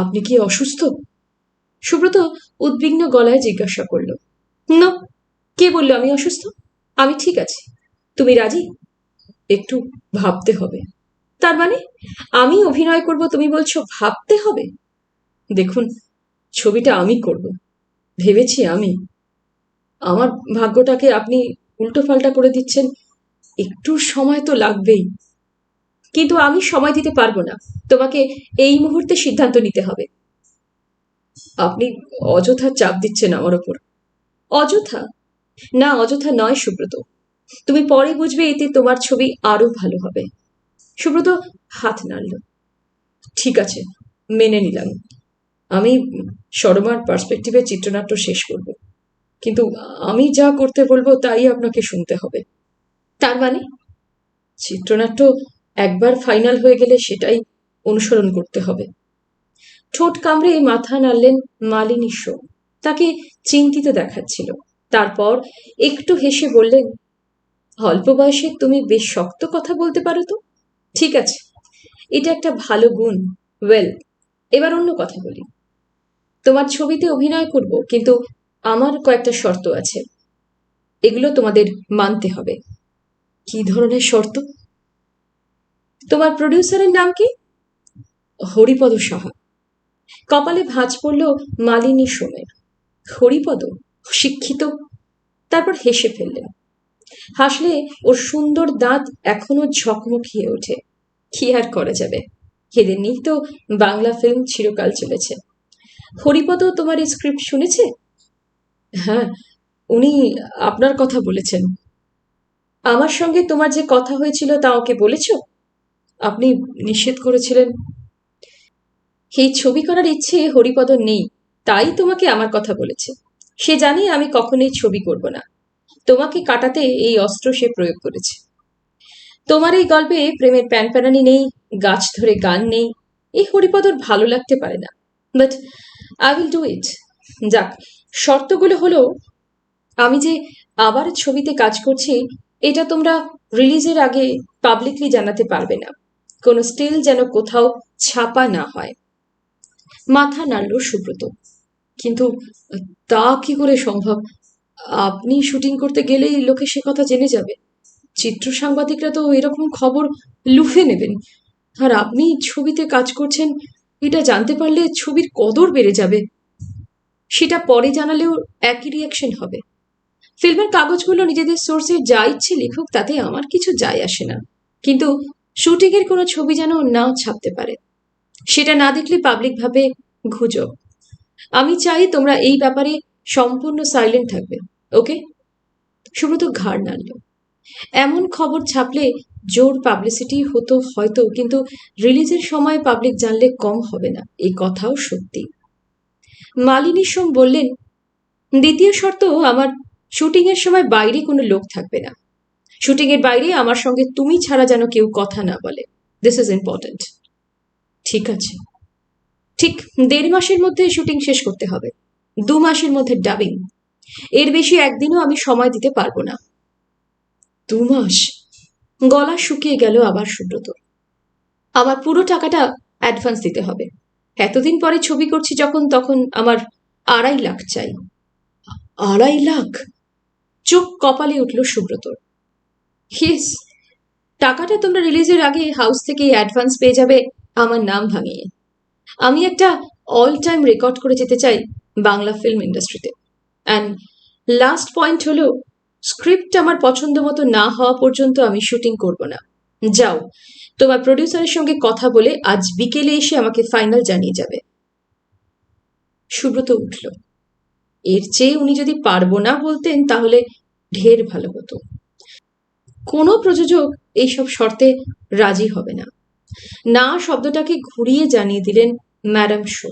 আপনি কি অসুস্থ? সুব্রত উদ্বিগ্ন গলায় জিজ্ঞাসা করল। না, কে বলল আমি অসুস্থ? আমি ঠিক আছি। তুমি রাজি? একটু ভাবতে হবে। তার মানে আমি অভিনয় করব, তুমি বলছো ভাবতে হবে? দেখুন, ছবিটা আমি করব, ভেবেছি আমি। আমার ভাগ্যটাকে আপনি উল্টো পাল্টা করে দিচ্ছেন, একটু সময় তো লাগবেই। কিন্তু আমি সময় দিতে পারবো না। তোমাকে এই মুহূর্তে সিদ্ধান্ত নিতে হবে। আপনি অযথা চাপ দিচ্ছেন আমার ওপর। অযথা? না, অযথা নয় সুব্রত। তুমি পরে বুঝবে এতে তোমার ছবি আরো ভালো হবে। সুব্রত হাত নাড়ল। ঠিক আছে, মেনে নিলাম। আমি সরমার পার্সপেক্টিভে চিত্রনাট্য শেষ করব, কিন্তু আমি যা করতে বলবো তাই আপনাকে শুনতে হবে। তার মানে? চিত্রনাট্য একবার ফাইনাল হয়ে গেলে সেটাই অনুসরণ করতে হবে। ঠোঁট কামড়ে মাথা নাড়লেন মালিনী সোম। তাকে চিন্তিত দেখাচ্ছিল। তারপর একটু হেসে বললেন, অল্প বয়সে তুমি বেশ শক্ত কথা বলতে পারো তো। ঠিক আছে, এটা একটা ভালো গুণ। ওয়েল, এবার অন্য কথা বলি। তোমার ছবিতে অভিনয় করব, কিন্তু আমার কয়েকটা শর্ত আছে। এগুলো তোমাদের মানতে হবে। কি ধরনের শর্ত? তোমার প্রডিউসারের নাম কি? হরিপদ সাহা। কপালে ভাঁজ পড়ল মালিনী সোমের। হরিপদ? শিক্ষিত। তারপর হেসে ফেললেন। হাসলে ওর সুন্দর দাঁত এখনো ঝকমকিয়ে ওঠে। কি আর করা যাবে, এদের নিয়েই তো বাংলা ফিল্ম চিরকাল চলেছে। হরিপদ তোমার এই স্ক্রিপ্ট শুনেছে? হ্যাঁ, উনি আপনার কথা বলেছেন। আমার সঙ্গে তোমার যে কথা হয়েছিল তা ওকে বলেছ? আপনি নিষেধ করেছিলেন। এই ছবি করার ইচ্ছে হরিপদ নেই, তাই তোমাকে আমার কথা বলেছে। সে জানে আমি কখনোই ছবি করব না। তোমাকে কাটাতে এই অস্ত্র সে প্রয়োগ করেছে। তোমার এই গল্পে প্রেমের প্যানপ্যানানি নেই, গাছ ধরে গান নেই। এই হরিপদর ভালো লাগতে পারে না, but I will do it. যাক, শর্তগুলো হলো, আমি যে আবার ছবিতে কাজ করছি এটা তোমরা রিলিজের আগে পাবলিকলি জানাতে পারবে না। কোনো স্টিল যেন কোথাও ছাপা না হয়। মাথা নাড়ল সুব্রত। কিন্তু তা কি করে সম্ভব? আপনি শুটিং করতে গেলেই লোকে সে কথা জেনে যাবে। চিত্র সাংবাদিকরা তো এরকম খবর লুফে নেবেন। আর আপনি ছবিতে কাজ করছেন এটা জানতে পারলে ছবির কদর বেড়ে যাবে। সেটা পরে জানালেও একই রিয়াকশন হবে। ফিল্মের কাগজগুলো নিজেদের সোর্সে যা ইচ্ছে লিখুক, তাতে আমার কিছু যায় আসে না। কিন্তু শুটিং এর কোনো ছবি যেন নাও ছাপতে পারে। সেটা না দেখলে পাবলিক ভাবে গুজব। আমি চাই তোমরা এই ব্যাপারে সম্পূর্ণ সাইলেন্ট থাকবে। ওকে? সুব্রত ঘাড় নাড়ল। এমন খবর ছাপলে জোর পাবলিসিটি হতো হয়তো, কিন্তু রিলিজের সময় পাবলিক জানলে কম হবে না, এই কথাও সত্যি। মালিনী সোম বললেন, দ্বিতীয় শর্ত, আমার শুটিং এর সময় বাইরে কোনো লোক থাকবে না। শুটিং এর বাইরে আমার সঙ্গে তুমি ছাড়া যেন কেউ কথা না বলে। This is important. ঠিক আছে। ঠিক 1.5 মাসের মধ্যে শুটিং শেষ করতে হবে। 2 মাসের মধ্যে ডাবিং। এর বেশি একদিনও আমি সময় দিতে পারবো না। 2 মাস? গলা শুকিয়ে গেল আবার সুব্রত। আমার পুরো টাকাটা অ্যাডভান্স দিতে হবে। এতদিন পরে ছবি করছি যখন, তখন আমার 2.5 লাখ চাই। 2.5 লাখ? চোখ কপালে উঠল সুব্রতর। ইয়েস, টাকাটা তোমরা রিলিজের আগে হাউস থেকে অ্যাডভান্স পেয়ে যাবে আমার নাম ভাঙিয়ে। আমি একটা অল টাইম রেকর্ড করে যেতে চাই বাংলা ফিল্ম ইন্ডাস্ট্রিতে। অ্যান্ড লাস্ট পয়েন্ট হলো, স্ক্রিপ্ট আমার পছন্দ মতো না হওয়া পর্যন্ত আমি শুটিং করব না। যাও, তোমার প্রডিউসারের সঙ্গে কথা বলে আজ বিকেলে এসে আমাকে ফাইনাল জানিয়ে যাবে। সুব্রত উঠল। এর চেয়ে উনি যদি পারবো না বলতেন তাহলে ঢের ভালো হতো। কোনো প্রযোজক এইসব শর্তে রাজি হবে না। না শব্দটাকে ঘুরিয়ে জানিয়ে দিলেন ম্যাডাম শো।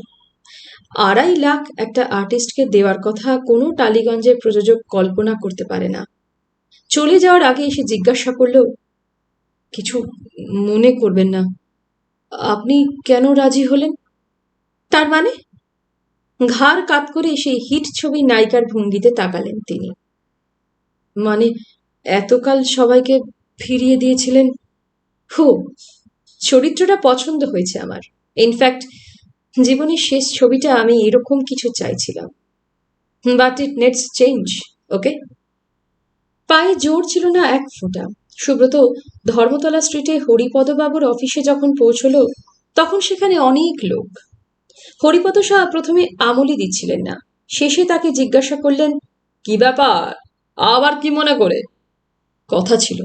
2.5 লাখ একটা আর্টিস্টকে দেওয়ার কথা কোনো টালিগঞ্জের প্রযোজক কল্পনা করতে পারে না। চলে যাওয়ার আগে এসে জিজ্ঞাসা করল, কিছু মনে করবেন না, আপনি কেন রাজি হলেন? তার মানে? ঘাড় কাত করে সেই হিট ছবির নায়িকার ভঙ্গিতে তাকালেন তিনি। মানে, এতকাল সবাইকে ফিরিয়ে দিয়েছিলেন। হো, চরিত্রটা পছন্দ হয়েছে আমার। ইনফ্যাক্ট জীবনের শেষ ছবিটা আমি এরকম কিছু চাইছিলাম। But it needs change. Okay? পায়ে জোর ছিল না এক ফোঁটা। সুব্রত ধর্মতলা স্ট্রিটে হরিপদবাবুর অফিসে যখন পৌঁছল, তখন সেখানে অনেক লোক। হরিপদ সাহা প্রথমে আমলই দিচ্ছিলেন না। শেষে তাকে জিজ্ঞাসা করলেন, কি ব্যাপার, আবার কি মনে করে? কথা ছিল।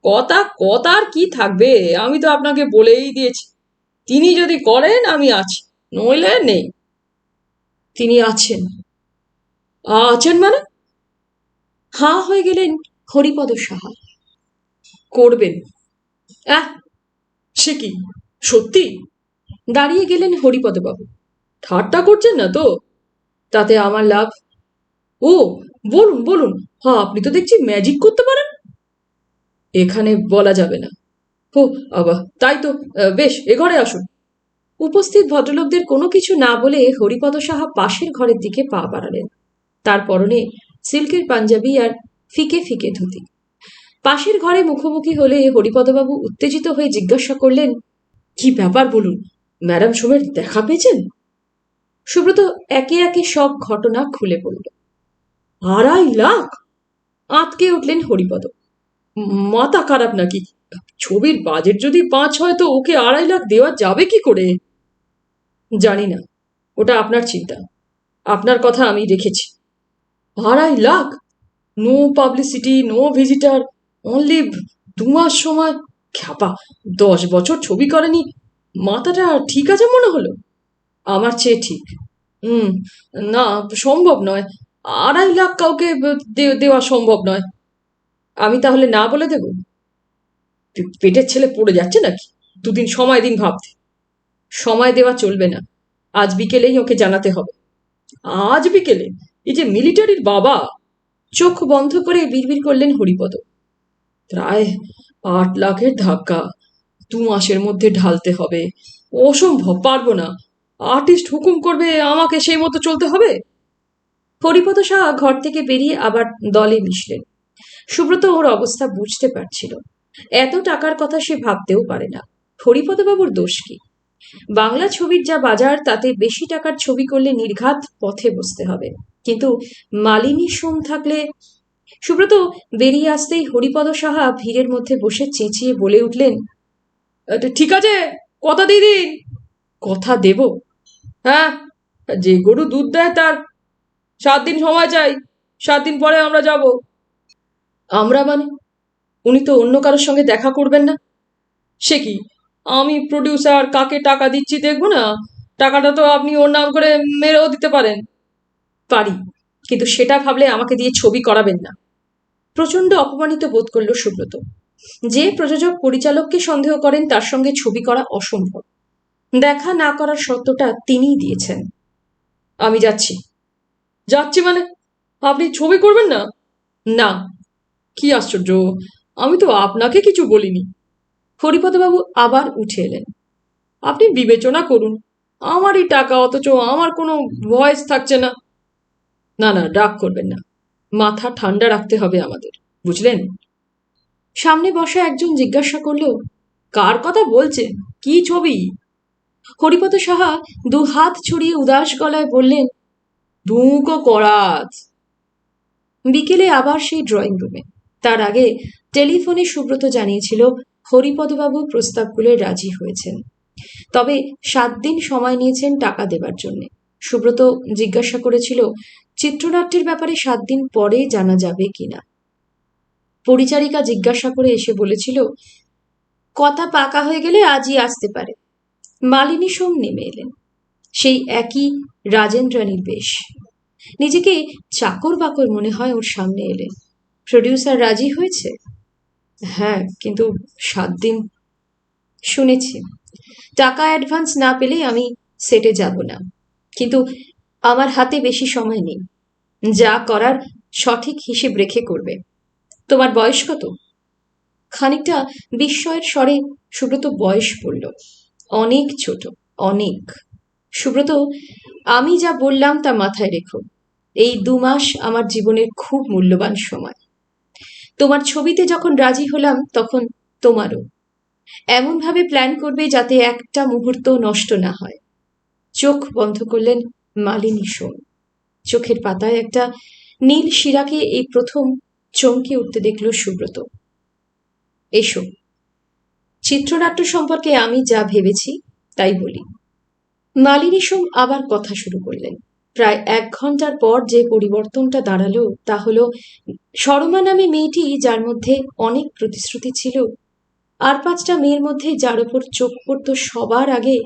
কথা কথা আর কি থাকবে, আমি তো আপনাকে বলেই দিয়েছি, তিনি যদি করেন আমি আছি, নইলে নেই। তিনি আছেন? আছেন মানে? হাঁ হয়ে গেলেন হরিপদ সাহা। করবেন? আহ! সে কি, সত্যি? দাঁড়িয়ে গেলেন হরিপদবাবু। ঠাট্টা করছেন না তো? তাতে আমার লাভ? ও, বলুন বলুন, হ্যাঁ আপনি তো দেখছি ম্যাজিক করতে পারেন। এখানে বলা যাবে না। ও, আবার তাই তো, বেশ, এ ঘরে আসুন। উপস্থিত ভদ্রলোকদের কোনো কিছু না বলে হরিপদ সাহা পাশের ঘরের দিকে পা বাড়ালেন। তার পরনে সিল্কের পাঞ্জাবি আর ফিকে ফিকে ধুতি। পাশের ঘরে মুখোমুখি হলে হরিপদবাবু উত্তেজিত হয়ে জিজ্ঞাসা করলেন, কি ব্যাপার বলুন, ম্যাডাম সোমের দেখা পেয়েছেন? সুব্রত একে একে সব ঘটনা খুলে পড়ল। 2.5 লাখ? আঁতকে উঠলেন হরিপদ। মাথা খারাপ নাকি? ছবির বাজেট যদি 5 হয় তো ওকে 2.5 লাখ দেওয়া যাবে কি করে? জানি না, ওটা আপনার চিন্তা, আপনার কথা আমি রেখেছি। 2.5 lakh? No publicity, no visitor, only 2 মাস সময়, খ্যাপা, 10 বছর ছবি করেনি, মাথাটা ঠিক আছে মনে হলো? আমার চেয়ে ঠিক। হুম, না, সম্ভব নয়, 2.5 লাখ কাউকে দেওয়া সম্ভব নয়। আমি তাহলে না বলে দেব? পেটের ছেলে পড়ে যাচ্ছে নাকি? 2 দিন সময় দিন ভাবতে। সময় দেওয়া চলবে না, আজ বিকেলেই ওকে জানাতে হবে। আজ বিকেলে? এই যে মিলিটারির বাবা! চোখ বন্ধ করে বিড়বিড় করলেন হরিপদ। প্রায় 8 লাখের ধাক্কা 2 মাসের মধ্যে ঢালতে হবে, অসম্ভব, পারবো না। আর্টিস্ট হুকুম করবে, আমাকে সেই মতো চলতে হবে। হরিপদ সাহা ঘর থেকে বেরিয়ে আবার দলে মিশলেন। সুব্রত ওর অবস্থা বুঝতে পারছিল। এত টাকার কথা সে ভাবতেও পারে না। হরিপদবাবুর দোষ কি? বাংলা ছবির যা বাজার, তাতে বেশি টাকার ছবি করলে নির্ঘাত পথে বসতে হবে। কিন্তু মালিনী সোম থাকলে... সুব্রত বেরিয়ে আসতেই হরিপদ সাহা ভিড়ের মধ্যে বসে চেঁচিয়ে বলে উঠলেন, ঠিক আছে, কথা দিয়ে দিন। কথা দেব? হ্যাঁ, যে গরু দুধ দেয় তার 7 দিন সময় চাই, 7 দিন পরে আমরা যাব। আমরা মানে? উনি তো অন্য কারোর সঙ্গে দেখা করবেন না। সে কি, আমি প্রডিউসার, কাকে টাকা দিচ্ছি দেখবো না? টাকাটা তো আপনি ওর নাম করে মেরেও দিতে পারেন। পারি, কিন্তু সেটা ভাবলে আমাকে দিয়ে ছবি করাবেন না। প্রচন্ড অপমানিত বোধ করল সুব্রত। যে প্রযোজক পরিচালককে সন্দেহ করেন তার সঙ্গে ছবি করা অসম্ভব। দেখা না করার শর্তটা তিনিই দিয়েছেন। আমি যাচ্ছি। যাচ্ছি মানে? আপনি ছবি করবেন না? না। কি আশ্চর্য, আমি তো আপনাকে কিছু বলিনি। হরিপদবাবু আবার উঠে এলেন। আপনি বিবেচনা করুন, আমারই টাকা, অথচ আমার কোনো ভয়েস থাকছে না। না না, রাগ করবেন না, মাথা ঠান্ডা রাখতে হবে আমাদের, বুঝলেন? সামনে বসা একজন জিজ্ঞাসা করল, কার কথা বলছেন, কি ছবি? হরিপদ সাহা 2 হাত ছড়িয়ে উদাস গলায় বললেন, দুঃখ করাত। বিকেলে আবার সেই ড্রয়িং রুমে। তার আগে টেলিফোনে সুব্রত জানিয়েছিল হরিপদবাবু প্রস্তাবগুলো রাজি হয়েছেন, তবে 7 দিন সময় নিয়েছেন টাকা দেবার জন্য। সুব্রত জিজ্ঞাসা করেছিল চিত্রনাট্যের ব্যাপারে 7 দিন পরে জানা যাবে কিনা। পরিচারিকা জিজ্ঞাসা করে এসে বলেছিল, কথা পাকা হয়ে গেলে আজই আসতে পারে। মালিনী সোম নেমে এলেন। সেই একই রাজেন্দ্রাণীর বেশ। নিজেকে চাকর বাকর মনে হয় ওর সামনে এলেন। প্রডিউসার রাজি হয়েছে? হ্যাঁ, কিন্তু 7 দিন। শুনেছি। টাকা অ্যাডভান্স না পেলে আমি সেটে যাব না, কিন্তু আমার হাতে বেশি সময় নেই। যা করার সঠিক হিসেব রেখে করবে। তোমার বয়স কত? খানিকটা বিস্ময়ের স্বরে সুব্রত বয়স বলল। অনেক ছোট, অনেক। সুব্রত, আমি যা বললাম তা মাথায় রেখো। এই 2 মাস আমার জীবনের খুব মূল্যবান সময়। তোমার ছবিতে যখন রাজি হলাম তখন তোমারও। এমনভাবে প্ল্যান করবে যাতে একটা মুহূর্ত নষ্ট না হয়। চোখ বন্ধ করলেন মালিনী সোম। চোখের পাতায় একটা নীল শিরাকে এই প্রথম চমকে উঠতে দেখল সুব্রত। এসো, চিত্রনাট্য সম্পর্কে আমি যা ভেবেছি তাই বলি। মালিনী সোম আবার কথা শুরু করলেন। প্রায় 1 ঘন্টার পর যে পরিবর্তনটা দাঁড়ালো তা হলো সরমা নামে মেয়েটি, যার মধ্যে অনেক প্রতিশ্রুতি ছিল, আর 5টা মেয়ের মধ্যে যার ওপর চোখ পড়তো সবার আগে,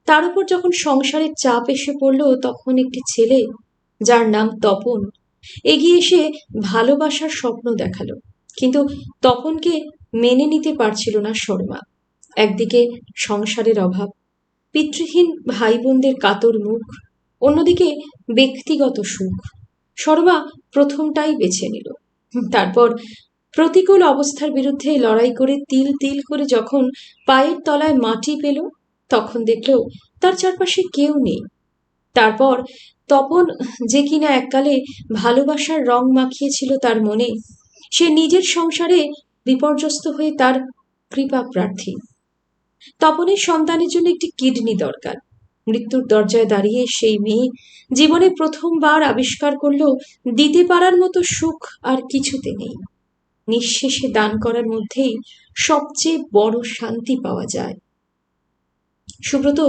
তার উপর যখন সংসারের চাপ এসে পড়ল, তখন একটি ছেলে যার নাম তপন এগিয়ে এসে ভালোবাসার স্বপ্ন দেখালো। কিন্তু তপনকে মেনে নিতে পারছিল না শর্মা। একদিকে সংসারের অভাব, পিতৃহীন ভাই বোনদের কাতর মুখ, অন্যদিকে ব্যক্তিগত সুখ। শর্মা প্রথমটাই বেছে নিল। তারপর প্রতিকূল অবস্থার বিরুদ্ধে লড়াই করে তিল তিল করে যখন পায়ের তলায় মাটি পেল, তখন দেখল তার চারপাশে কেউ নেই। তারপর তপন, যে কিনা এককালে ভালোবাসার রং মাখিয়েছিল তার মনে, সে নিজের সংসারে বিপর্যস্ত হয়ে তার কৃপা প্রার্থী। তপনের সন্তানের জন্য একটি কিডনি দরকার। মৃত্যুর দরজায় দাঁড়িয়ে সেই মেয়ে জীবনে প্রথমবার আবিষ্কার করল দিতে পারার মতো সুখ আর কিছুতে নেই। নিঃশেষে দান করার মধ্যেই সবচেয়ে বড় শান্তি পাওয়া যায়। সুব্রত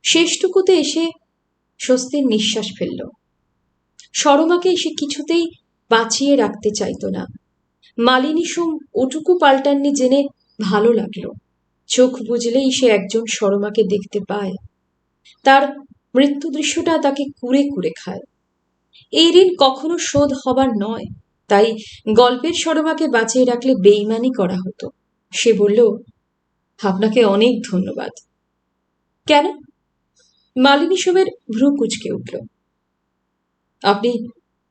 শেষটুকুতে এসে স্বস্তির নিঃশ্বাস ফেলল। সরমাকে এসে কিছুতেই বাঁচিয়ে রাখতে চাইত না। মালিনী সোম ওটুকু পাল্টাননি জেনে ভালো লাগলো। চোখ বুঝলেই সে একজন সরমাকে দেখতে পায়। তার মৃত্যু দৃশ্যটা তাকে কুরে কুরে খায়। এই ঋণ কখনো শোধ হবার নয়, তাই গল্পের সরমাকে বাঁচিয়ে রাখলে বেইমানি করা হতো। সে বলল, আপনাকে অনেক ধন্যবাদ। কেন? মালিনী সোমের ভ্রু কুঁচকে উঠল। আপনি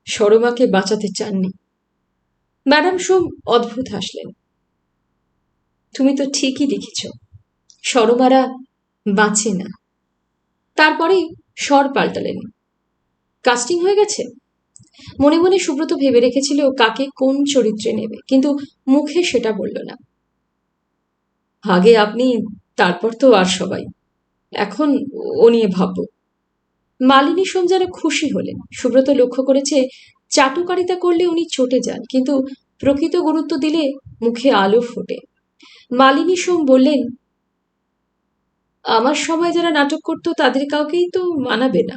সরমাকে বাঁচাতে চাননি। ম্যাডাম সোম অদ্ভুত হাসলেন। তুমি তো ঠিকই লিখেছ, সরমারা বাঁচে না। তারপরে স্বর পাল্টালেন। কাস্টিং হয়ে গেছে? মনে মনে সুব্রত ভেবে রেখেছিল কাকে কোন চরিত্রে নেবে, কিন্তু মুখে সেটা বলল না। আগে আপনি, তারপর তো আর সবাই। এখন ও নিয়ে ভাবব। মালিনী সোম যেন খুশি হলেন। সুব্রত লক্ষ্য করেছে চাটুকারিতা করলে উনি চটে যান, কিন্তু প্রকৃত গুরুত্ব দিলে মুখে আলো ফোটে। মালিনী সোম বললেন, আমার সময় যারা নাটক করতো তাদের কাউকেই তো মানাবে না।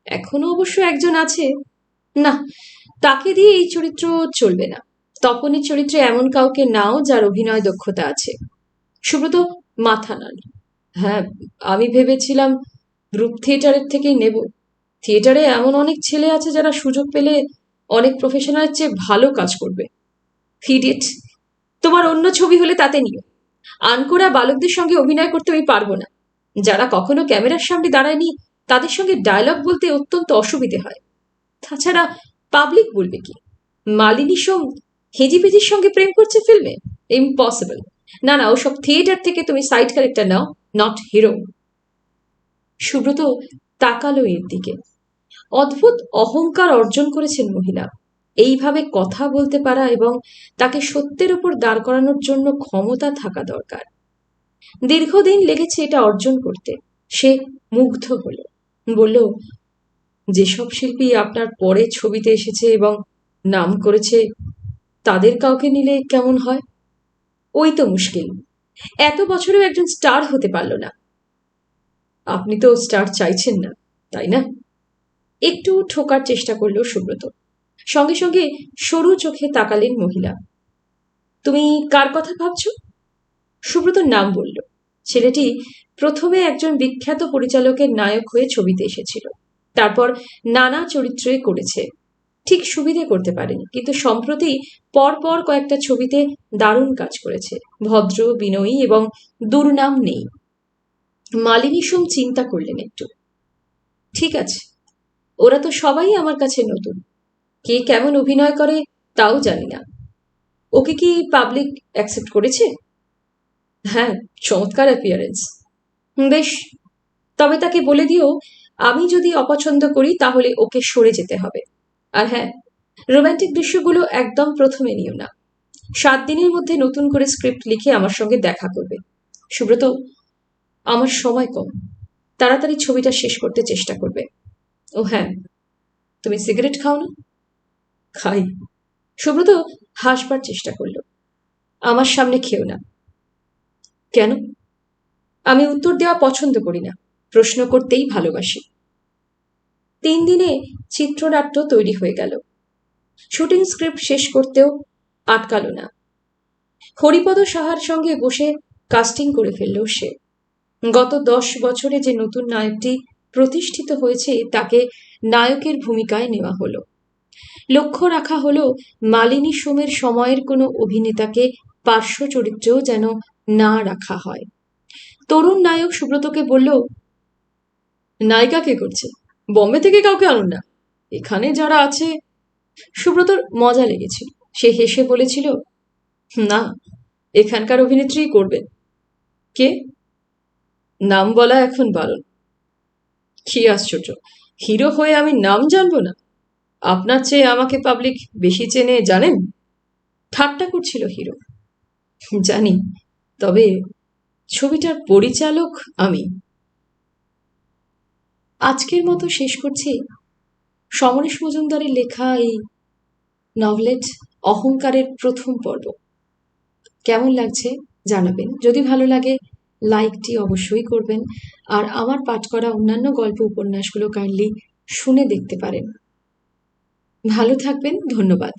এখনো অবশ্য একজন আছে। না, তাকে দিয়ে এই চরিত্র চলবে না। তপনের চরিত্রে এমন কাউকে নাও যার অভিনয় দক্ষতা আছে। সুব্রত মাথা নাড়ল। হ্যাঁ, আমি ভেবেছিলাম গ্রুপ থিয়েটারের থেকেই নেব। থিয়েটারে এমন অনেক ছেলে আছে যারা সুযোগ পেলে অনেক প্রফেশনালের চেয়ে ভালো কাজ করবে। ইডিয়েট! তোমার অন্য ছবি হলে তাতে নিও। আনকোরা বালকদের সঙ্গে অভিনয় করতে আমি পারবো না। যারা কখনো ক্যামেরার সামনে দাঁড়ায়নি তাদের সঙ্গে ডায়লগ বলতে অত্যন্ত অসুবিধে হয়। তাছাড়া পাবলিক বলবে কি? মালিনী সোম হেজিপেজির সঙ্গে প্রেম করছে ফিল্মে? ইম্পসিবল। না না, ওসব থিয়েটার থেকে তুমি side character now, not hero. Subrata তাকালো এর দিকে। অদ্ভুত অহংকার অর্জন করেছেন মহিলা। এইভাবে কথা বলতে পারা এবং তাকে সত্যের ওপর দাঁড় করানোর জন্য ক্ষমতা থাকা দরকার। দীর্ঘদিন লেগেছে এটা অর্জন করতে। সে মুগ্ধ হলো। বলল, যেসব শিল্পী আপনার পরে ছবিতে এসেছে এবং নাম করেছে, তাদের কাউকে নিলে কেমন হয়? ওই তো মুশকিল। এত বছরেও একজন স্টার হতে পারল না। আপনি তো স্টার চাইছেন না, তাই না? একটু ঠোকার চেষ্টা করলো সুব্রত। সঙ্গে সঙ্গে সরু চোখে তাকালেন মহিলা। তুমি কার কথা ভাবছো? সুব্রতর নাম বলল। ছেলেটি প্রথমে একজন বিখ্যাত পরিচালকের নায়ক হয়ে ছবিতে এসেছিল। তারপর নানা চরিত্রে করেছে। ঠিক সুবিধে করতে পারেনি, কিন্তু সম্প্রতি পরপর কয়েকটা ছবিতে দারুণ কাজ করেছে। ভদ্র, বিনয়ী এবং দুর্নাম নেই। মালিনী সোম চিন্তা করলেন একটু। ঠিক আছে, ওরা তো সবাই আমার কাছে নতুন। কে কেমন অভিনয় করে তাও জানি না। ওকে কি পাবলিক অ্যাকসেপ্ট করেছে? হ্যাঁ, চমৎকার অ্যাপিয়ারেন্স। বেশ, তবে তাকে বলে দিও আমি যদি অপছন্দ করি তাহলে ওকে সরে যেতে হবে। আর হ্যাঁ, রোম্যান্টিক দৃশ্যগুলো একদম প্রথমে নিও না। 7 দিনের মধ্যে নতুন করে স্ক্রিপ্ট লিখে আমার সঙ্গে দেখা করবে। সুব্রত, আমার সময় কম, তাড়াতাড়ি ছবিটা শেষ করতে চেষ্টা করবে। ও হ্যাঁ, তুমি সিগারেট খাও না? খাই। সুব্রত হাসবার চেষ্টা করলো। আমার সামনে খেও না। কেন? আমি উত্তর দেওয়া পছন্দ করি না, প্রশ্ন করতেই ভালোবাসি। 3 দিনে চিত্রনাট্য তৈরি হয়ে গেল। শুটিং স্ক্রিপ্ট শেষ করতেও আটকালো না। হরিপদ সাহার সঙ্গে বসে কাস্টিং করে ফেলল সে। গত 10 বছরে যে নতুন নায়কটি প্রতিষ্ঠিত হয়েছে তাকে নায়কের ভূমিকায় নেওয়া হলো। লক্ষ্য রাখা হলো মালিনী সোমের সময়ের কোনো অভিনেতাকে পার্শ্ব চরিত্রেও যেন না রাখা হয়। তরুণ নায়ক সুব্রতকে বলল, নায়িকা কে করছে? বম্বে থেকে কাউকে আনুন না, এখানে যারা আছে। সুব্রতর মজা লেগেছিল। সে হেসে বলেছিল, না, এখানকার অভিনেত্রীই করবেন। কে? নাম বলা এখন বারণ। কি আশ্চর্য, হিরো হয়ে আমি নাম জানবো না? আপনার চেয়ে আমাকে পাবলিক বেশি চেনে, জানেন? ঠাট্টা করছিল হিরো। জানি, তবে ছবিটার পরিচালক আমি। আজকের মতো শেষ করছি সমরেশ মজুমদারের লেখা এই নভেলেট অহংকারের প্রথম পর্ব। কেমন লাগছে জানাবেন। যদি ভালো লাগে লাইকটি অবশ্যই করবেন, আর আমার পাঠ করা অন্যান্য গল্প উপন্যাসগুলো কাইন্ডলি শুনে দেখতে পারেন। ভালো থাকবেন, ধন্যবাদ।